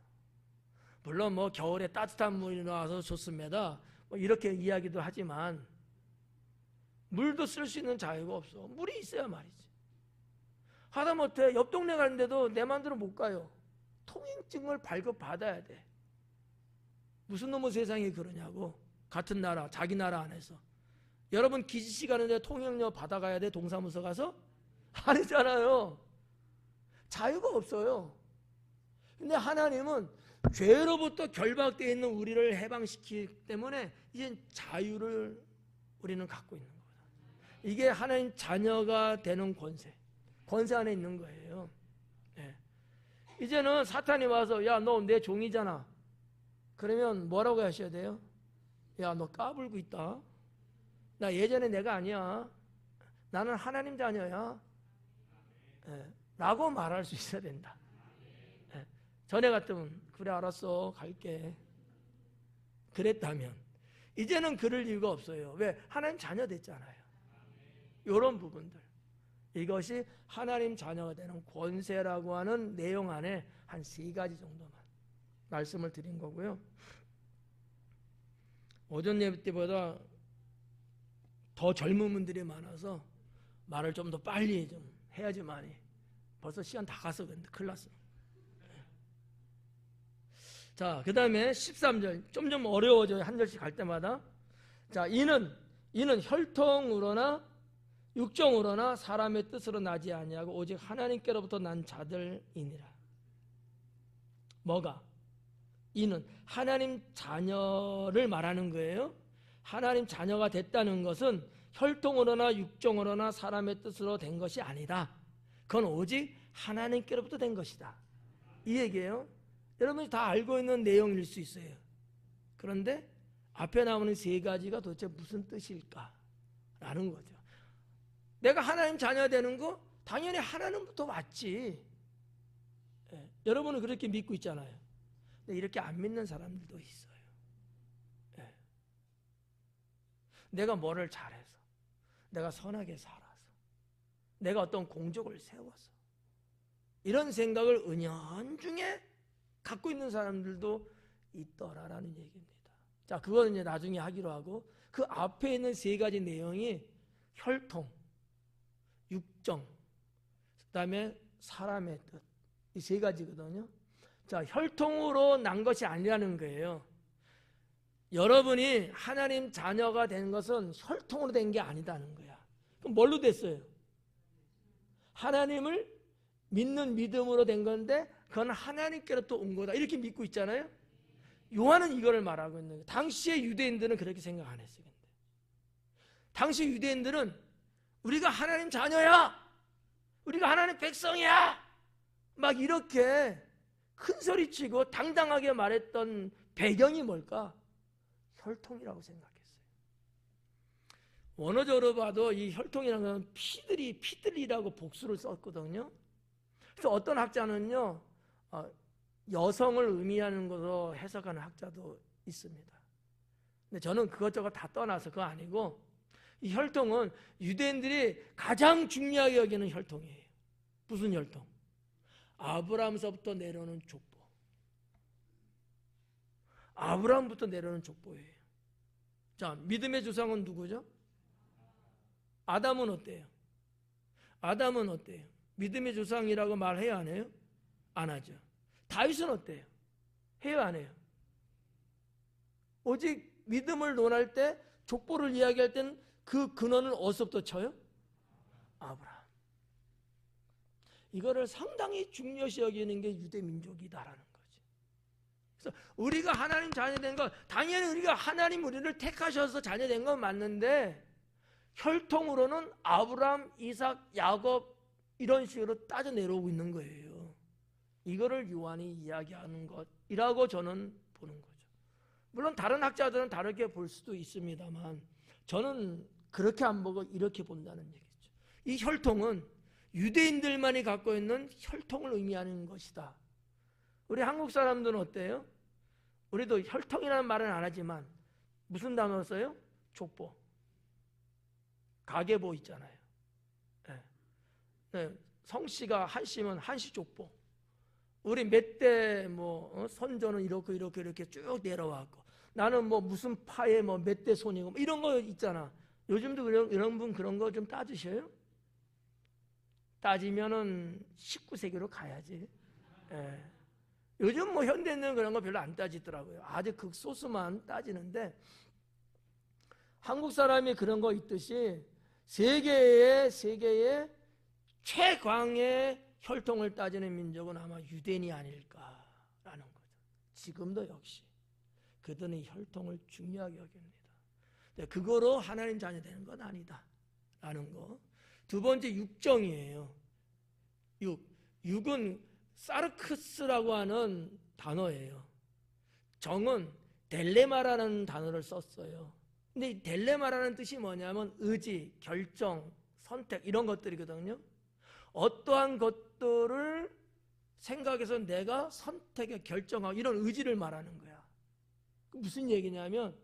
물론 뭐 겨울에 따뜻한 물이 나와서 좋습니다 뭐 이렇게 이야기도 하지만 물도 쓸 수 있는 자유가 없어. 물이 있어야 말이지. 하다못해 옆 동네 가는데도 내 마음대로 못 가요. 통행증을 발급받아야 돼. 무슨 놈의 세상이 그러냐고. 같은 나라, 자기 나라 안에서. 여러분 기지시 가는데 통행료 받아가야 돼? 동사무소 가서? 아니잖아요. 자유가 없어요. 근데 하나님은 죄로부터 결박되어 있는 우리를 해방시키기 때문에 이제 자유를 우리는 갖고 있는 거다. 이게 하나님 자녀가 되는 권세 안에 있는 거예요. 네. 이제는 사탄이 와서 야, 너 내 종이잖아. 그러면 뭐라고 하셔야 돼요? 야, 너 까불고 있다. 나 예전에 내가 아니야. 나는 하나님 자녀야. 라고 말할 수 있어야 된다. 전에 같으면 그래 알았어 갈게 그랬다면 이제는 그럴 이유가 없어요. 왜? 하나님 자녀 됐잖아요. 이런 부분들, 이것이 하나님 자녀가 되는 권세라고 하는 내용 안에 한 3가지 정도만 말씀을 드린 거고요. 오전 예배 때보다 더 젊은 분들이 많아서 말을 좀 더 빨리 좀 해야지만이 벌써 시간 다 가서 그런데 큰일 났어. 자, 그 다음에 13절 좀 어려워져요. 한 절씩 갈 때마다. 자, 이는 혈통으로나 육정으로나 사람의 뜻으로 나지 아니하고 오직 하나님께로부터 난 자들이니라. 뭐가? 이는 하나님 자녀를 말하는 거예요. 하나님 자녀가 됐다는 것은 혈통으로나 육정으로나 사람의 뜻으로 된 것이 아니다. 그건 오직 하나님께로부터 된 것이다. 이 얘기예요. 여러분이 다 알고 있는 내용일 수 있어요. 그런데 앞에 나오는 3가지가 도대체 무슨 뜻일까라는 거죠. 내가 하나님 자녀 되는 거 당연히 하나님부터 왔지. 여러분은 그렇게 믿고 있잖아요. 근데 이렇게 안 믿는 사람들도 있어요. 내가 뭐를 잘해서, 내가 선하게 살아서, 내가 어떤 공적을 세워서 이런 생각을 은연중에 갖고 있는 사람들도 있더라라는 얘기입니다. 자, 그거는 이제 나중에 하기로 하고, 그 앞에 있는 3가지 내용이 혈통, 육정, 그 다음에 사람의 뜻, 이 3가지거든요. 자, 혈통으로 난 것이 아니라는 거예요. 여러분이 하나님 자녀가 된 것은 혈통으로 된 게 아니다는 거야. 그럼 뭘로 됐어요? 하나님을 믿는 믿음으로 된 건데 그건 하나님께로부터 온 거다 이렇게 믿고 있잖아요. 요한은 이거를 말하고 있는 거예요. 당시의 유대인들은 그렇게 생각 안 했어요. 근데 당시 유대인들은 우리가 하나님 자녀야, 우리가 하나님 백성이야, 막 이렇게 큰 소리치고 당당하게 말했던 배경이 뭘까? 혈통이라고 생각했어요. 원어적으로 봐도 이 혈통이라는 건 피들이라고 복수를 썼거든요. 그래서 어떤 학자는요, 여성을 의미하는 것으로 해석하는 학자도 있습니다. 근데 저는 그것저것 다 떠나서 그거 아니고, 이 혈통은 유대인들이 가장 중요하게 여기는 혈통이에요. 무슨 혈통? 아브라함서부터 내려오는 족보. 아브라함부터 내려오는 족보예요. 자, 믿음의 조상은 누구죠? 아담은 어때요? 아담은 어때요? 믿음의 조상이라고 말해요, 안 해요? 안 하죠. 다윗은 어때요? 해요, 안 해요? 오직 믿음을 논할 때, 족보를 이야기할 때는 그 근원을 어디서부터 쳐요? 아브라함. 이거를 상당히 중요시 여기는 게 유대 민족이다라는 거지. 그래서 우리가 하나님 자녀된 건, 당연히 우리가 하나님 우리를 택하셔서 자녀된 건 맞는데, 혈통으로는 아브라함, 이삭, 야곱 이런 식으로 따져 내려오고 있는 거예요. 이거를 요한이 이야기하는 것이라고 저는 보는 거죠. 물론 다른 학자들은 다르게 볼 수도 있습니다만, 저는 그렇게 안 보고 이렇게 본다는 얘기죠. 이 혈통은 유대인들만이 갖고 있는 혈통을 의미하는 것이다. 우리 한국 사람들은 어때요? 우리도 혈통이라는 말은 안 하지만 무슨 단어 써요? 족보. 가계보 있잖아요. 네. 네. 성씨가 한씨면 한씨 족보. 우리 몇 대 선조는 이렇게 쭉 내려왔고, 나는 무슨 파에 몇 대 손이고 이런 거 있잖아. 요즘도 이런 분 그런 거 좀 따지셔요? 따지면은 19세기로 가야지. 예. 요즘 현대는 그런 거 별로 안 따지더라고요. 아주 극소수만 따지는데, 한국 사람이 그런 거 있듯이 세계의 최강의 혈통을 따지는 민족은 아마 유대인이 아닐까라는 거죠. 지금도 역시 그들은 혈통을 중요하게 여깁니다. 그거로 하나님 자녀 되는 건 아니다라는 거. 두 번째, 육정이에요. 육은 사르크스라고 하는 단어예요. 정은 델레마라는 단어를 썼어요. 근데 이 델레마라는 뜻이 뭐냐면 의지, 결정, 선택 이런 것들이거든요. 어떠한 것들을 생각해서 내가 선택에 결정하고 이런 의지를 말하는 거야. 무슨 얘기냐면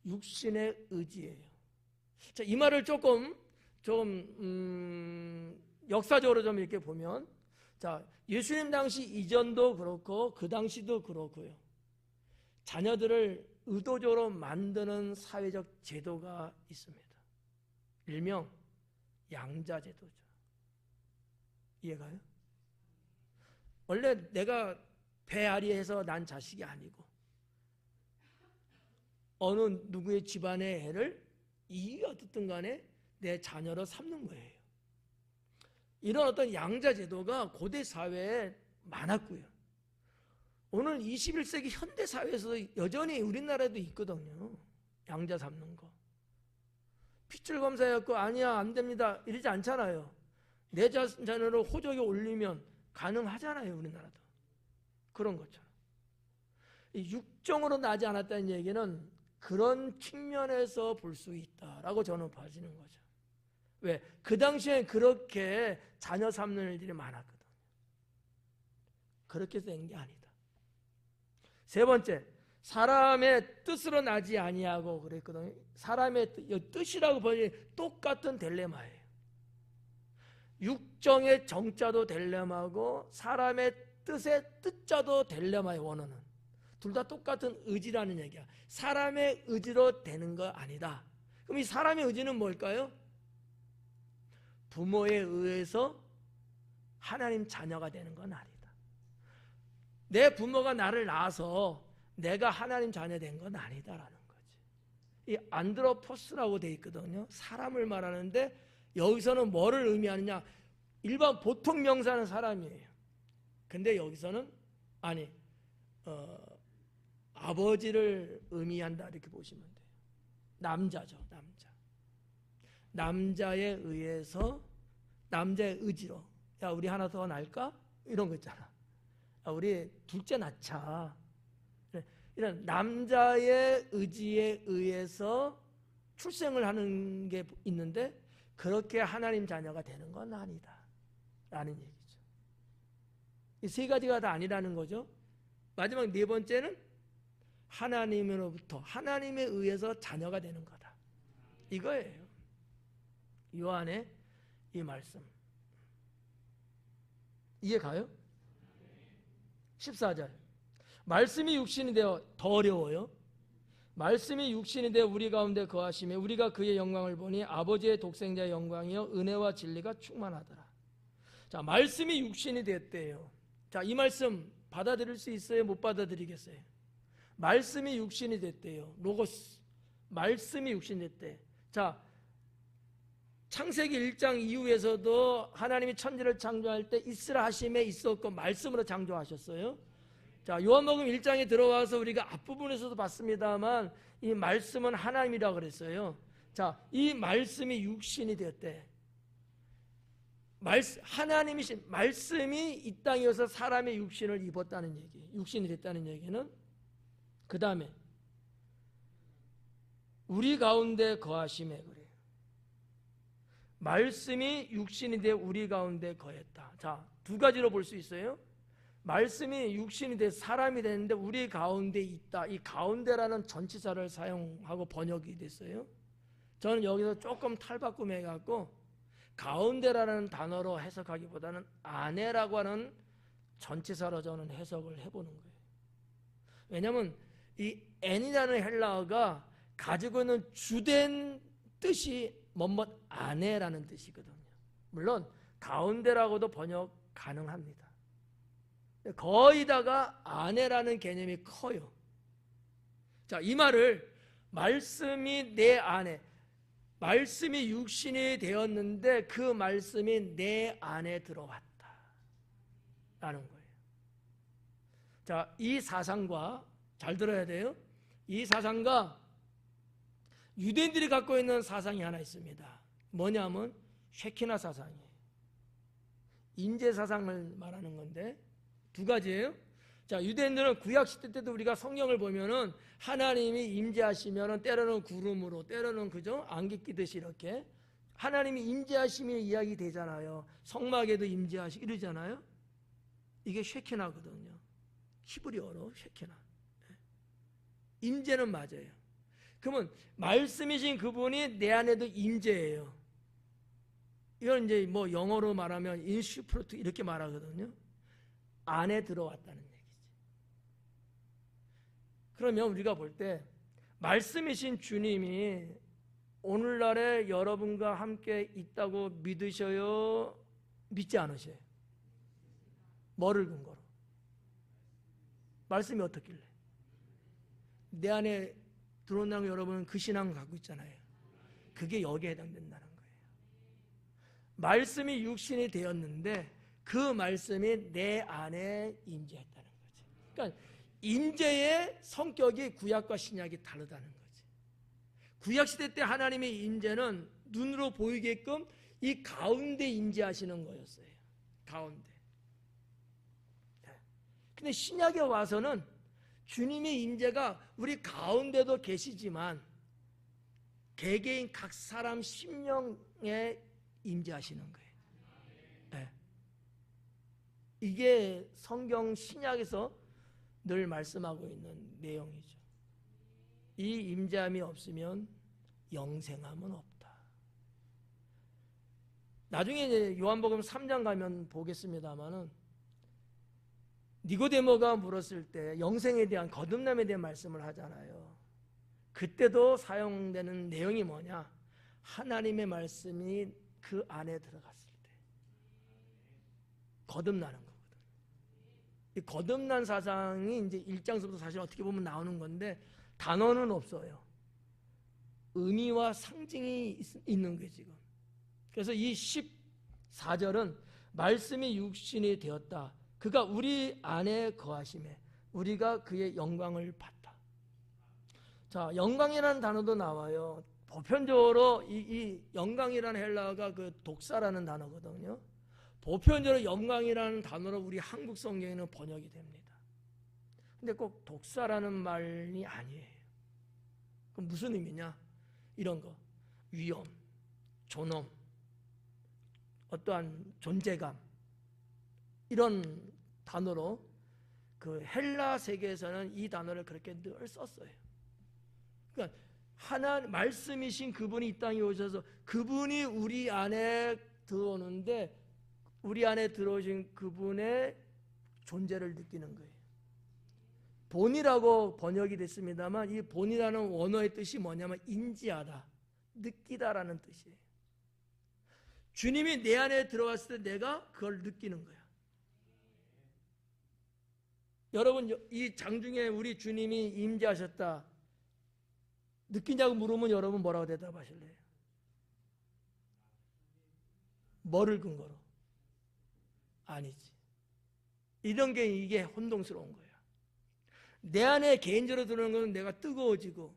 육신의 의지예요. 자, 이 말을 조금 역사적으로 좀 이렇게 보면, 자, 예수님 당시 이전도 그렇고 그 당시도 그렇고요. 자녀들을 의도적으로 만드는 사회적 제도가 있습니다. 일명 양자제도죠. 이해가요? 원래 내가 배앓이해서 난 자식이 아니고 어느 누구의 집안의 애를 이유가 어떻든 간에 내 자녀로 삼는 거예요. 이런 어떤 양자제도가 고대 사회에 많았고요. 오늘 21세기 현대 사회에서도 여전히 우리나라에도 있거든요. 양자 삼는 거. 핏줄 검사해갖고 아니야 안 됩니다 이러지 않잖아요. 내 자녀를 호적에 올리면 가능하잖아요. 우리나라도 그런 것처럼. 육정으로 나지 않았다는 얘기는 그런 측면에서 볼 수 있다라고 저는 봐지는 거죠. 왜? 그 당시에 그렇게 자녀 삼는 일들이 많았거든요. 그렇게 된 게 아니다. 세 번째, 사람의 뜻으로 나지 아니하고 그랬거든요. 사람의 뜻이라고 보니 똑같은 딜레마예요. 육정의 정자도 딜레마고 사람의 뜻의 뜻자도 딜레마의 원어는 둘 다 똑같은 의지라는 얘기야. 사람의 의지로 되는 거 아니다. 그럼 이 사람의 의지는 뭘까요? 부모에 의해서 하나님 자녀가 되는 건 아니다. 내 부모가 나를 낳아서 내가 하나님 자녀 된 건 아니다라는 거지. 이 안드로포스라고 돼 있거든요. 사람을 말하는데 여기서는 뭐를 의미하느냐? 일반 보통 명사는 사람이에요. 근데 여기서는 아버지를 의미한다 이렇게 보시면 돼요. 남자죠, 남자. 남자에 의해서 남자의 의지로 야 우리 하나 더 낳을까? 이런 거 있잖아. 야, 우리 둘째 낳자. 이런 남자의 의지에 의해서 출생을 하는 게 있는데 그렇게 하나님 자녀가 되는 건 아니다 라는 얘기죠. 이 세 가지가 다 아니라는 거죠. 마지막 네 번째는 하나님으로부터 하나님에 의해서 자녀가 되는 거다 이거예요. 요한의 이 말씀 이해 가요? 14절 말씀이 육신이 되어 더 어려워요. 말씀이 육신이 되어 우리 가운데 거하시며 우리가 그의 영광을 보니 아버지의 독생자의 영광이요 은혜와 진리가 충만하더라. 자, 말씀이 육신이 되었대요. 자, 이 말씀 받아들일 수 있어요? 못 받아들이겠어요? 말씀이 육신이 됐대요. 로고스 말씀이 육신이 됐대. 자, 창세기 1장 이후에서도 하나님이 천지를 창조할 때 있으라 하심에 있었고 말씀으로 창조하셨어요. 자, 요한복음 1장에 들어와서 우리가 앞부분에서도 봤습니다만 이 말씀은 하나님이라고 그랬어요. 자, 이 말씀이 육신이 되었대. 하나님이신 말씀이 이 땅에 와서 사람의 육신을 입었다는 얘기, 육신이 됐다는 얘기는 그 다음에 우리 가운데 거하심에 그래요. 말씀이 육신이 되어 우리 가운데 거했다. 자, 두 가지로 볼 수 있어요. 말씀이 육신이 돼 사람이 되는데 우리 가운데 있다. 이 가운데라는 전치사를 사용하고 번역이 됐어요. 저는 여기서 조금 탈바꿈 해갖고 가운데라는 단어로 해석하기보다는 안에라고 하는 전치사로 저는 해석을 해보는 거예요. 왜냐하면 이 n이라는 헬라어가 가지고 있는 주된 뜻이 뭐뭐 안에라는 뜻이거든요. 물론 가운데라고도 번역 가능합니다. 거의다가 안에라는 개념이 커요. 자, 이 말을 말씀이 내 안에, 말씀이 육신이 되었는데 그 말씀이 내 안에 들어왔다 라는 거예요. 자, 이 사상과 잘 들어야 돼요. 이 사상과 유대인들이 갖고 있는 사상이 하나 있습니다. 뭐냐면 쉐키나 사상이에요. 인재 사상을 말하는 건데 두 가지예요. 자, 유대인들은 구약 시대 때도 우리가 성경을 보면은 하나님이 임재하시면은 때로는 구름으로, 때로는 그죠? 안개 끼듯이 이렇게 하나님이 임재하시면 이야기 되잖아요. 성막에도 임재하시고 이러잖아요. 이게 쉐키나거든요. 히브리어로 쉐키나. 임재는 맞아요. 그러면 말씀이신 그분이 내 안에도 임재예요. 이건 이제 뭐 영어로 말하면 인슈프루트 이렇게 말하거든요. 안에 들어왔다는 얘기지. 그러면 우리가 볼 때 말씀이신 주님이 오늘날에 여러분과 함께 있다고 믿으셔요? 믿지 않으셔요? 뭐를 근거로? 말씀이 어떻길래? 내 안에 들어온다는 여러분은 그 신앙을 갖고 있잖아요. 그게 여기에 해당된다는 거예요. 말씀이 육신이 되었는데 그 말씀이 내 안에 임재했다는 거지. 그러니까 임재의 성격이 구약과 신약이 다르다는 거지. 구약 시대 때 하나님의 임재는 눈으로 보이게끔 이 가운데 임재하시는 거였어요. 가운데. 근데 신약에 와서는 주님의 임재가 우리 가운데도 계시지만 개개인 각 사람 심령에 임재하시는 거예요. 네. 이게 성경 신약에서 늘 말씀하고 있는 내용이죠. 이 임재함이 없으면 영생함은 없다. 나중에 이제 요한복음 3장 가면 보겠습니다만은 니고데모가 물었을 때 영생에 대한 거듭남에 대한 말씀을 하잖아요. 그때도 사용되는 내용이 뭐냐? 하나님의 말씀이 그 안에 들어갔을 때 거듭나는 거거든. 이 거듭난 사상이 이제 1장서부터 사실 어떻게 보면 나오는 건데 단어는 없어요. 의미와 상징이 있는 거예요, 지금. 그래서 이 14절은 말씀이 육신이 되었다. 그가 우리 안에 거하심에 우리가 그의 영광을 봤다. 자, 영광이라는 단어도 나와요. 보편적으로 이 영광이라는 헬라어가 그 독사라는 단어거든요. 보편적으로 영광이라는 단어로 우리 한국 성경에는 번역이 됩니다. 근데 꼭 독사라는 말이 아니에요. 그럼 무슨 의미냐? 이런 거, 위험, 존엄, 어떠한 존재감, 이런 단어로 그 헬라 세계에서는 이 단어를 그렇게 늘 썼어요. 그러니까 하나님 말씀이신 그분이 이 땅에 오셔서 그분이 우리 안에 들어오는데 우리 안에 들어오신 그분의 존재를 느끼는 거예요. 본이라고 번역이 됐습니다만 이 본이라는 원어의 뜻이 뭐냐면 인지하다, 느끼다라는 뜻이에요. 주님이 내 안에 들어왔을 때 내가 그걸 느끼는 거야. 여러분 이 장중에 우리 주님이 임재하셨다 느끼냐고 물으면 여러분 뭐라고 대답하실래요? 뭐를 근거로? 아니지. 이런 게 이게 혼동스러운 거야. 내 안에 개인적으로 들어오는 것은 내가 뜨거워지고,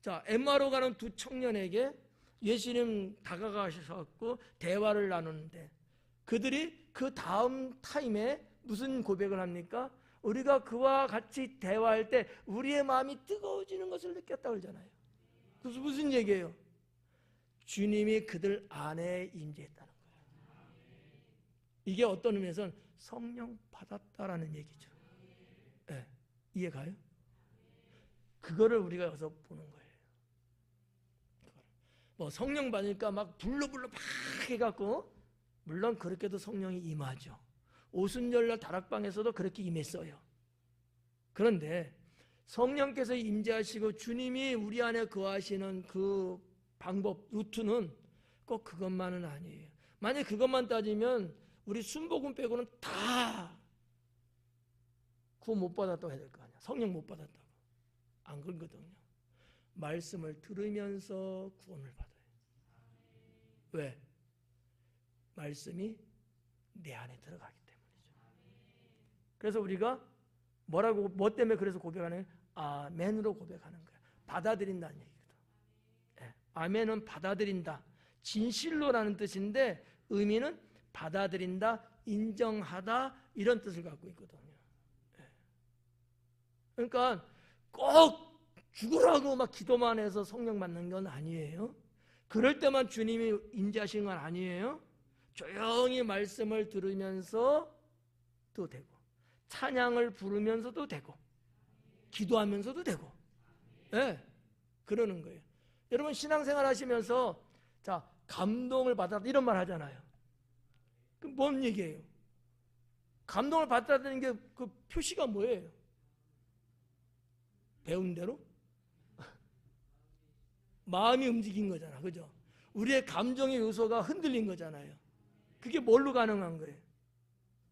자 엠마로 가는 두 청년에게 예수님 다가가셔서 대화를 나누는데 그들이 그 다음 타임에 무슨 고백을 합니까? 우리가 그와 같이 대화할 때 우리의 마음이 뜨거워지는 것을 느꼈다고 그러잖아요. 그래서 무슨 얘기예요? 주님이 그들 안에 임재했다는 거예요. 이게 어떤 의미에서는 성령 받았다라는 얘기죠. 네, 이해가요? 그거를 우리가 여기서 보는 거예요. 뭐 성령 받으니까 막 불러불러 막 해갖고, 물론 그렇게도 성령이 임하죠. 오순절날 다락방에서도 그렇게 임했어요. 그런데 성령께서 임재하시고 주님이 우리 안에 거하시는 그 방법, 루트는 꼭 그것만은 아니에요. 만약 그것만 따지면 우리 순복음 빼고는 다 구원 못 받았다고 해야 될 거 아니야. 성령 못 받았다고. 안 그렇거든요. 말씀을 들으면서 구원을 받아요. 왜? 말씀이 내 안에 들어가기 때문이죠. 그래서 우리가 뭐 때문에 그래서 고백하는 거예요? 아멘으로 고백하는 거예요. 받아들인다는 얘기거든. 네. 아멘은 받아들인다. 진실로라는 뜻인데 의미는 받아들인다, 인정하다 이런 뜻을 갖고 있거든요. 네. 그러니까 꼭 죽으라고 막 기도만 해서 성령 받는 건 아니에요. 그럴 때만 주님이 임재하시는 건 아니에요. 조용히 말씀을 들으면서도 되고, 찬양을 부르면서도 되고, 기도하면서도 되고, 네, 그러는 거예요. 여러분 신앙생활 하시면서 자 감동을 받았다 이런 말 하잖아요. 그럼 뭔 얘기예요? 감동을 받았다는 게 그 표시가 뭐예요? 배운 대로? 마음이 움직인 거잖아, 그죠? 우리의 감정의 요소가 흔들린 거잖아요. 그게 뭘로 가능한 거예요?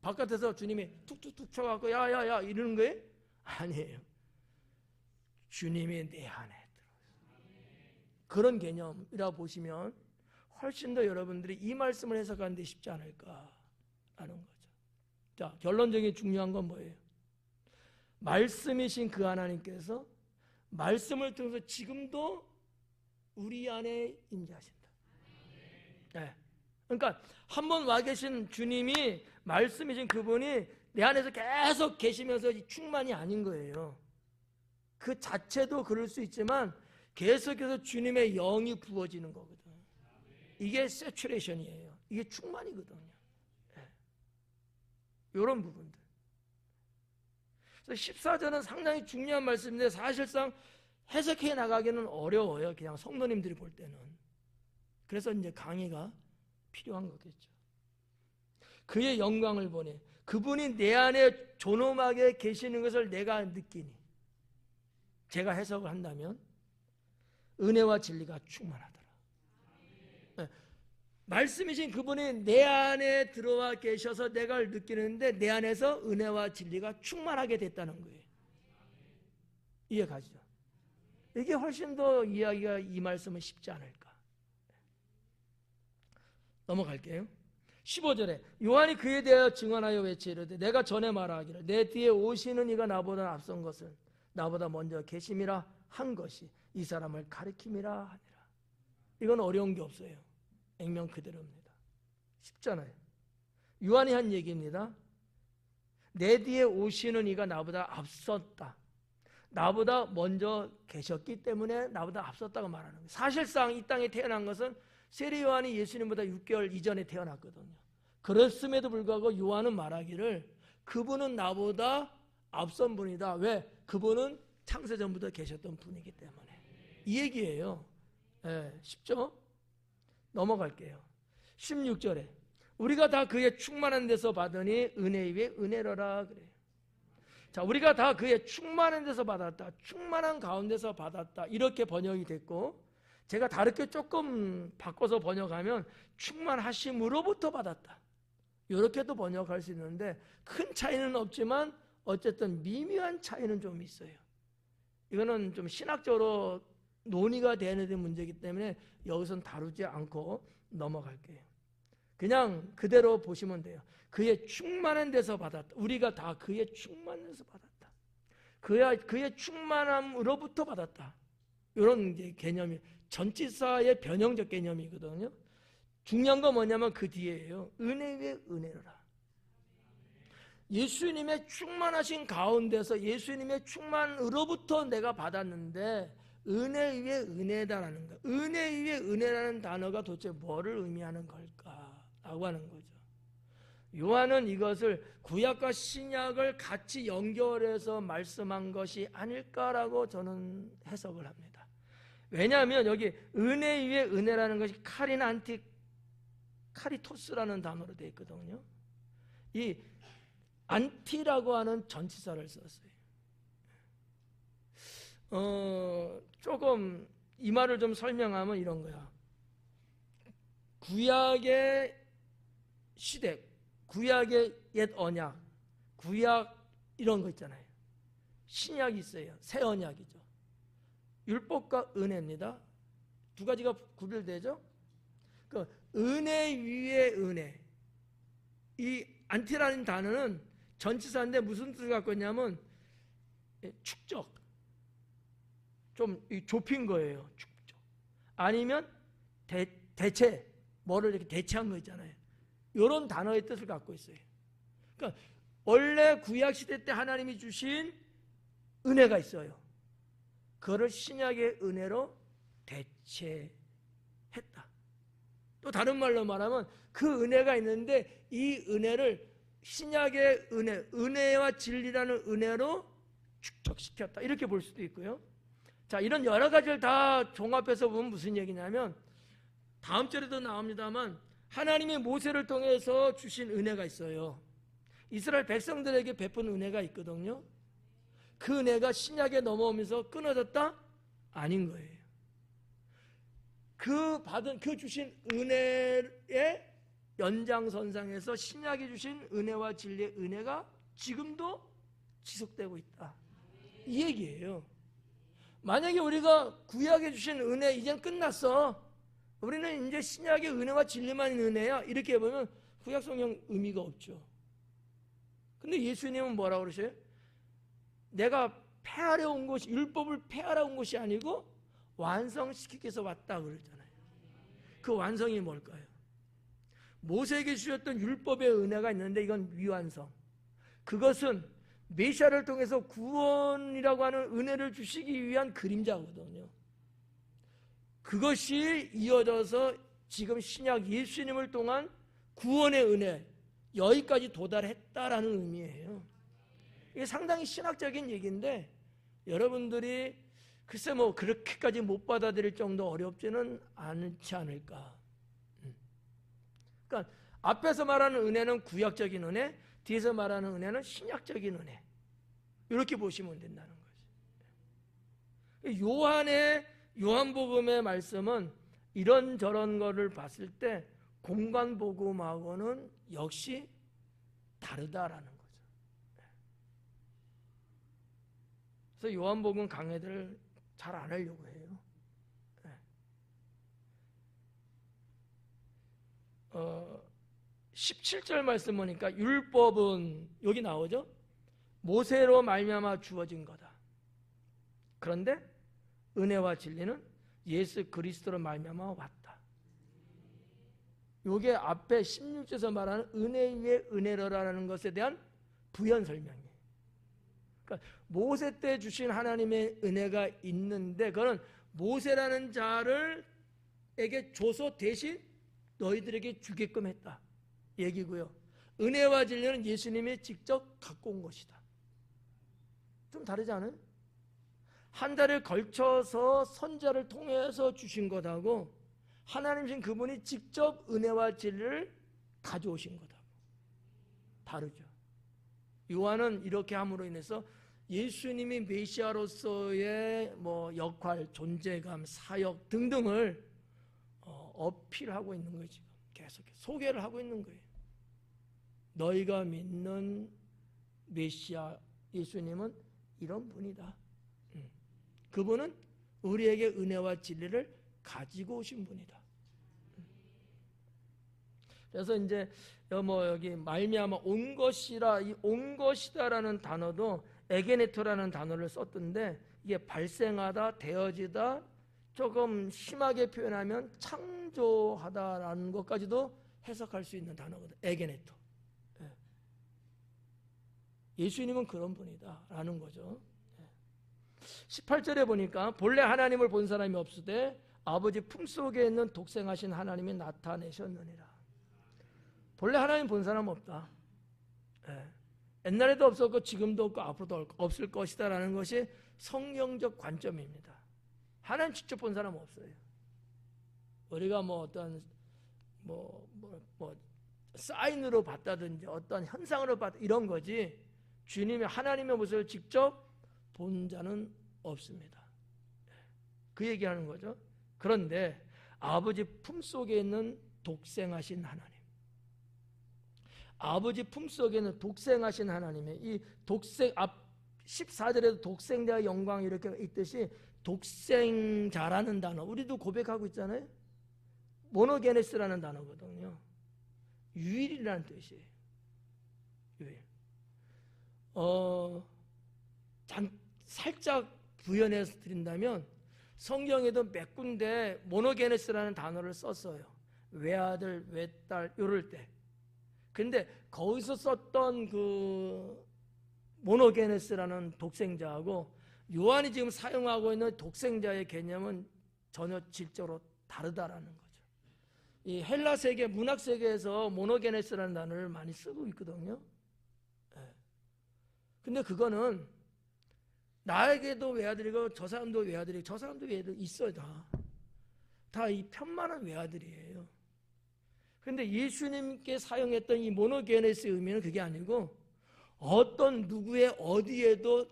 바깥에서 주님이 툭툭툭 쳐갖고 야야야 이러는 거예요? 아니에요. 주님이 내 안에 들어있어요. 그런 개념이라 보시면 훨씬 더 여러분들이 이 말씀을 해석하는 데 쉽지 않을까라는 거죠. 자, 결론적인 중요한 건 뭐예요? 말씀이신 그 하나님께서 말씀을 통해서 지금도 우리 안에 임재하신다. 네. 그러니까 한 번 와 계신 주님이 말씀이신 그분이 내 안에서 계속 계시면서 충만이 아닌 거예요. 그 자체도 그럴 수 있지만 계속해서 주님의 영이 부어지는 거거든. 이게 세츄레이션이에요. 이게 충만이거든요. 네. 이런 부분들. 그래서 14절은 상당히 중요한 말씀인데 사실상 해석해 나가기는 어려워요. 그냥 성도님들이 볼 때는. 그래서 이제 강의가 필요한 거겠죠. 그의 영광을 보니 그분이 내 안에 존엄하게 계시는 것을 내가 느끼니, 제가 해석을 한다면 은혜와 진리가 충만하더라. 네. 말씀이신 그분이 내 안에 들어와 계셔서 내가 느끼는데 내 안에서 은혜와 진리가 충만하게 됐다는 거예요. 이해가시죠? 이게 훨씬 더 이야기가 이 말씀은 쉽지 않을까. 넘어갈게요. 15절에 요한이 그에 대하여 증언하여 외치르되 내가 전에 말하기를 내 뒤에 오시는 이가 나보다 앞선 것은 나보다 먼저 계심이라 한 것이 이 사람을 가리킴이라 하니라. 이건 어려운 게 없어요. 액면 그대로입니다. 쉽잖아요. 요한이 한 얘기입니다. 내 뒤에 오시는 이가 나보다 앞섰다. 나보다 먼저 계셨기 때문에 나보다 앞섰다고 말하는 거예요. 사실상 이 땅에 태어난 것은 세례 요한이 예수님보다 6개월 이전에 태어났거든요. 그랬음에도 불구하고 요한은 말하기를 그분은 나보다 앞선 분이다. 왜? 그분은 창세전부터 계셨던 분이기 때문에. 이 얘기예요. 쉽죠? 넘어갈게요. 16절에 우리가 다 그의 충만한 데서 받으니 은혜 위에 은혜로라 그래요. 자, 우리가 다 그의 충만한 데서 받았다. 충만한 가운데서 받았다. 이렇게 번역이 됐고, 제가 다르게 조금 바꿔서 번역하면 충만하심으로부터 받았다. 이렇게도 번역할 수 있는데 큰 차이는 없지만 어쨌든 미묘한 차이는 좀 있어요. 이거는 좀 신학적으로 논의가 되는 문제이기 때문에 여기서는 다루지 않고 넘어갈게요. 그냥 그대로 보시면 돼요. 그의 충만한 데서 받았다. 우리가 다 그의 충만한 데서 받았다. 그의 충만함으로부터 받았다. 이런 개념이 전치사의 변형적 개념이거든요. 중요한 건 뭐냐면 그 뒤에예요. 은혜 위에 은혜로라. 예수님의 충만하신 가운데서 예수님의 충만으로부터 내가 받았는데 은혜 위에 은혜다라는 거. 은혜 위에 은혜라는 단어가 도대체 뭐를 의미하는 걸까라고 하는 거죠. 요한은 이것을 구약과 신약을 같이 연결해서 말씀한 것이 아닐까라고 저는 해석을 합니다. 왜냐하면 여기 은혜 위에 은혜라는 것이 카리토스라는 단어로 되어 있거든요. 이 안티라고 하는 전치사를 썼어요. 조금 이 말을 좀 설명하면 이런 거야. 구약의 시대, 구약의 옛 언약, 구약 이런 거 있잖아요. 신약이 있어요. 새 언약이죠. 율법과 은혜입니다. 두 가지가 구별되죠. 그 은혜 위에 은혜. 이 안티라는 단어는 전치사인데 무슨 뜻을 갖고 있냐면 축적. 좀 좁힌 거예요. 축적. 아니면 대체, 뭐를 이렇게 대체한 거 있잖아요. 이런 단어의 뜻을 갖고 있어요. 그러니까 원래 구약 시대 때 하나님이 주신 은혜가 있어요. 그거를 신약의 은혜로 대체했다. 또 다른 말로 말하면 그 은혜가 있는데 이 은혜를 신약의 은혜와 진리라는 은혜로 축적시켰다. 이렇게 볼 수도 있고요. 자, 이런 여러 가지를 다 종합해서 보면 무슨 얘기냐면 다음 절에도 나옵니다만 하나님이 모세를 통해서 주신 은혜가 있어요. 이스라엘 백성들에게 베푼 은혜가 있거든요. 그 은혜가 신약에 넘어오면서 끊어졌다? 아닌 거예요. 그 주신 은혜의 연장선상에서 신약이 주신 은혜와 진리의 은혜가 지금도 지속되고 있다. 이 얘기예요. 만약에 우리가 구약에 주신 은혜 이젠 끝났어. 우리는 이제 신약의 은혜와 진리만 있는 은혜야. 이렇게 보면 구약 성경 의미가 없죠. 근데 예수님은 뭐라고 그러셔요? 내가 폐하려 온 것이 율법을 폐하러 온 것이 아니고 완성시키기 위해서 왔다 그러잖아요. 그 완성이 뭘까요? 모세에게 주셨던 율법의 은혜가 있는데 이건 미완성. 그것은 메시아를 통해서 구원이라고 하는 은혜를 주시기 위한 그림자거든요. 그것이 이어져서 지금 신약 예수님을 통한 구원의 은혜 여기까지 도달했다라는 의미예요. 이게 상당히 신학적인 얘기인데 여러분들이 글쎄 뭐 그렇게까지 못 받아들일 정도 어렵지는 않지 않을까. 그러니까 앞에서 말하는 은혜는 구약적인 은혜, 뒤에서 말하는 은혜는 신약적인 은혜. 이렇게 보시면 된다는 거죠. 요한복음의 말씀은 이런저런 거를 봤을 때 공관복음하고는 역시 다르다라는 거죠. 그래서 요한복음 강해들을 잘 안 하려고 해요. 17절 말씀 보니까 율법은 여기 나오죠. 모세로 말미암아 주어진 거다. 그런데 은혜와 진리는 예수 그리스도로 말미암아 왔다. 이게 앞에 16절에서 말하는 은혜 위에 은혜로라는 것에 대한 부연 설명이에요. 그러니까 모세 때 주신 하나님의 은혜가 있는데 그거는 모세라는 자를 에게 줘서 대신 너희들에게 주게끔 했다 얘기고요. 은혜와 진리는 예수님이 직접 갖고 온 것이다. 좀 다르지 않아요? 한 달을 걸쳐서 선자를 통해서 주신 것하고 하나님이신 그분이 직접 은혜와 진리를 가져오신 것하고 다르죠. 요한은 이렇게 함으로 인해서 예수님이 메시아로서의 역할, 존재감, 사역 등등을 어필하고 있는 거예요. 지금 계속 소개를 하고 있는 거예요. 너희가 믿는 메시아 예수님은 이런 분이다. 그분은 우리에게 은혜와 진리를 가지고 오신 분이다. 그래서 이제 여기 말미암아 온 것이라, 이 온 것이다라는 단어도 에게네토라는 단어를 썼던데 이게 발생하다, 되어지다, 조금 심하게 표현하면 창조하다라는 것까지도 해석할 수 있는 단어거든. 에게네토. 예수님은 그런 분이다라는 거죠. 18절에 보니까 본래 하나님을 본 사람이 없으되 아버지 품속에 있는 독생하신 하나님이 나타내셨느니라. 본래 하나님 본 사람 없다. 옛날에도 없었고 지금도 없고 앞으로도 없을 것이다 라는 것이 성경적 관점입니다. 하나님 직접 본 사람 없어요. 우리가 어떤 사인으로 봤다든지 어떤 현상으로 봤다 이런 거지 주님이 하나님의 모습을 직접 본 자는 없습니다. 그 얘기하는 거죠. 그런데 아버지 품속에 있는 독생하신 하나님, 아버지 품속에는 독생하신 하나님의 이 독생, 앞 14절에도 독생자의 영광이 이렇게 있듯이 독생자라는 단어 우리도 고백하고 있잖아요. 모노게네스라는 단어거든요. 유일이라는 뜻이에요. 유일. 살짝 부연해서 드린다면 성경에도 몇 군데 모노게네스라는 단어를 썼어요. 외아들, 외딸 이럴 때. 근데 거기서 썼던 그 모노게네스라는 독생자하고 요한이 지금 사용하고 있는 독생자의 개념은 전혀 질적으로 다르다라는 거죠. 이 헬라 세계, 문학 세계에서 모노게네스라는 단어를 많이 쓰고 있거든요. 근데 그거는 나에게도 외아들이고 저 사람도 외아들이고 저 사람도 외아들 있어요. 다 이 편만한 외아들이에요. 근데 예수님께 사용했던 이 모노게네스의 의미는 그게 아니고 어떤 누구의 어디에도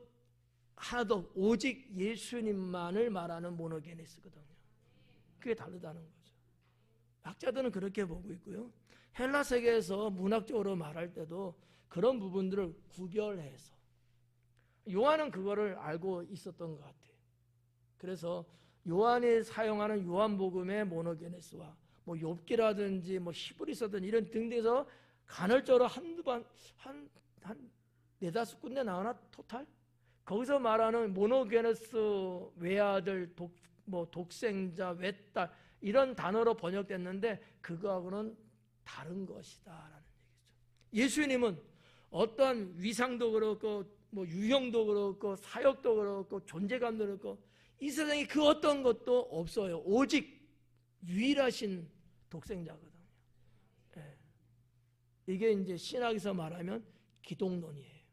하나도 오직 예수님만을 말하는 모노게네스거든요. 그게 다르다는 거죠. 학자들은 그렇게 보고 있고요. 헬라 세계에서 문학적으로 말할 때도 그런 부분들을 구별해서 요한은 그거를 알고 있었던 것 같아요. 그래서 요한이 사용하는 요한복음의 모노게네스와 욥기라든지 히브리서든 이런 등등에서 간헐적으로 한 네다섯 군데 나오나 토탈? 거기서 말하는 모노게네스 외아들, 독생자, 외딸 이런 단어로 번역됐는데 그거하고는 다른 것이다라는 얘기죠. 예수님은 어떠한 위상도 그렇고 유형도 그렇고 사역도 그렇고 존재감도 그렇고 이 세상에 그 어떤 것도 없어요. 오직 유일하신 독생자거든요. 이게 이제 신학에서 말하면 기독론이에요.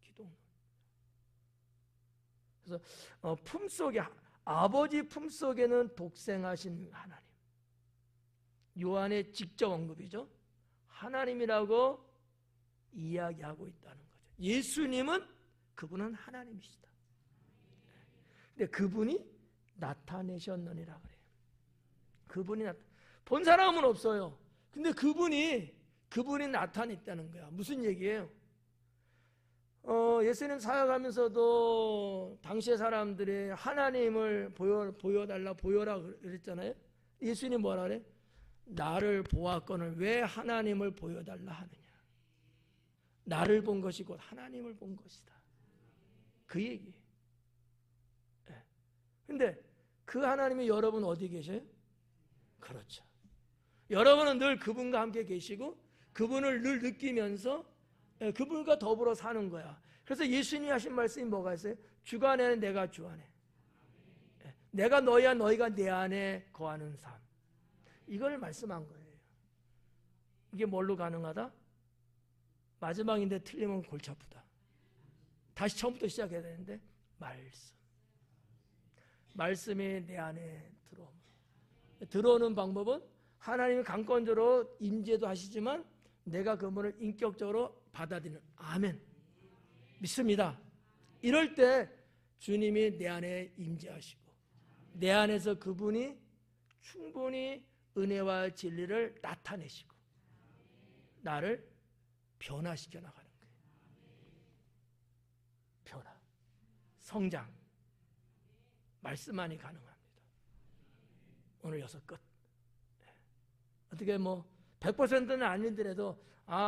기독론. 그래서 품속에 아버지 품속에는 독생하신 하나님. 요한의 직접 언급이죠. 하나님이라고 이야기하고 있다는 거죠. 예수님은 그분은 하나님이시다. 근데 그분이 나타내셨느니라 그래요. 그분이 본 사람은 없어요. 근데 그분이 나타냈다는 거야. 무슨 얘기예요? 예수님 사역하면서도 당시의 사람들이 하나님을 보여라 그랬잖아요. 예수님 뭐라 그래? 나를 보았거늘 왜 하나님을 보여달라 하느냐. 나를 본 것이 곧 하나님을 본 것이다. 그 얘기예요. 근데 그 하나님이 여러분 어디 계셔요? 그렇죠. 여러분은 늘 그분과 함께 계시고 그분을 늘 느끼면서 예, 그분과 더불어 사는 거야. 그래서 예수님이 하신 말씀이 뭐가 있어요? 주가 안에 내가 주 안에. 예, 내가 너희야 너희가 내 안에 거하는 삶. 이걸 말씀한 거예요. 이게 뭘로 가능하다? 마지막인데 틀리면 골치 아프다. 다시 처음부터 시작해야 되는데 말씀. 말씀이 내 안에 들어오는 방법은 하나님이 강권적으로 임재도 하시지만 내가 그 분을 인격적으로 받아들이는 아멘. 믿습니다. 이럴 때 주님이 내 안에 임재하시고 내 안에서 그분이 충분히 은혜와 진리를 나타내시고 나를 변화시켜 나가는 거예요. 변화, 성장, 말씀만이 가능합니다. 오늘 여기서 끝. 어떻게 뭐 100%는 아니더라도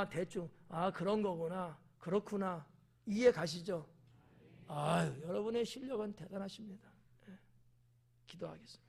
대충 그런 거구나, 그렇구나 이해 가시죠? 여러분의 실력은 대단하십니다. 기도하겠습니다.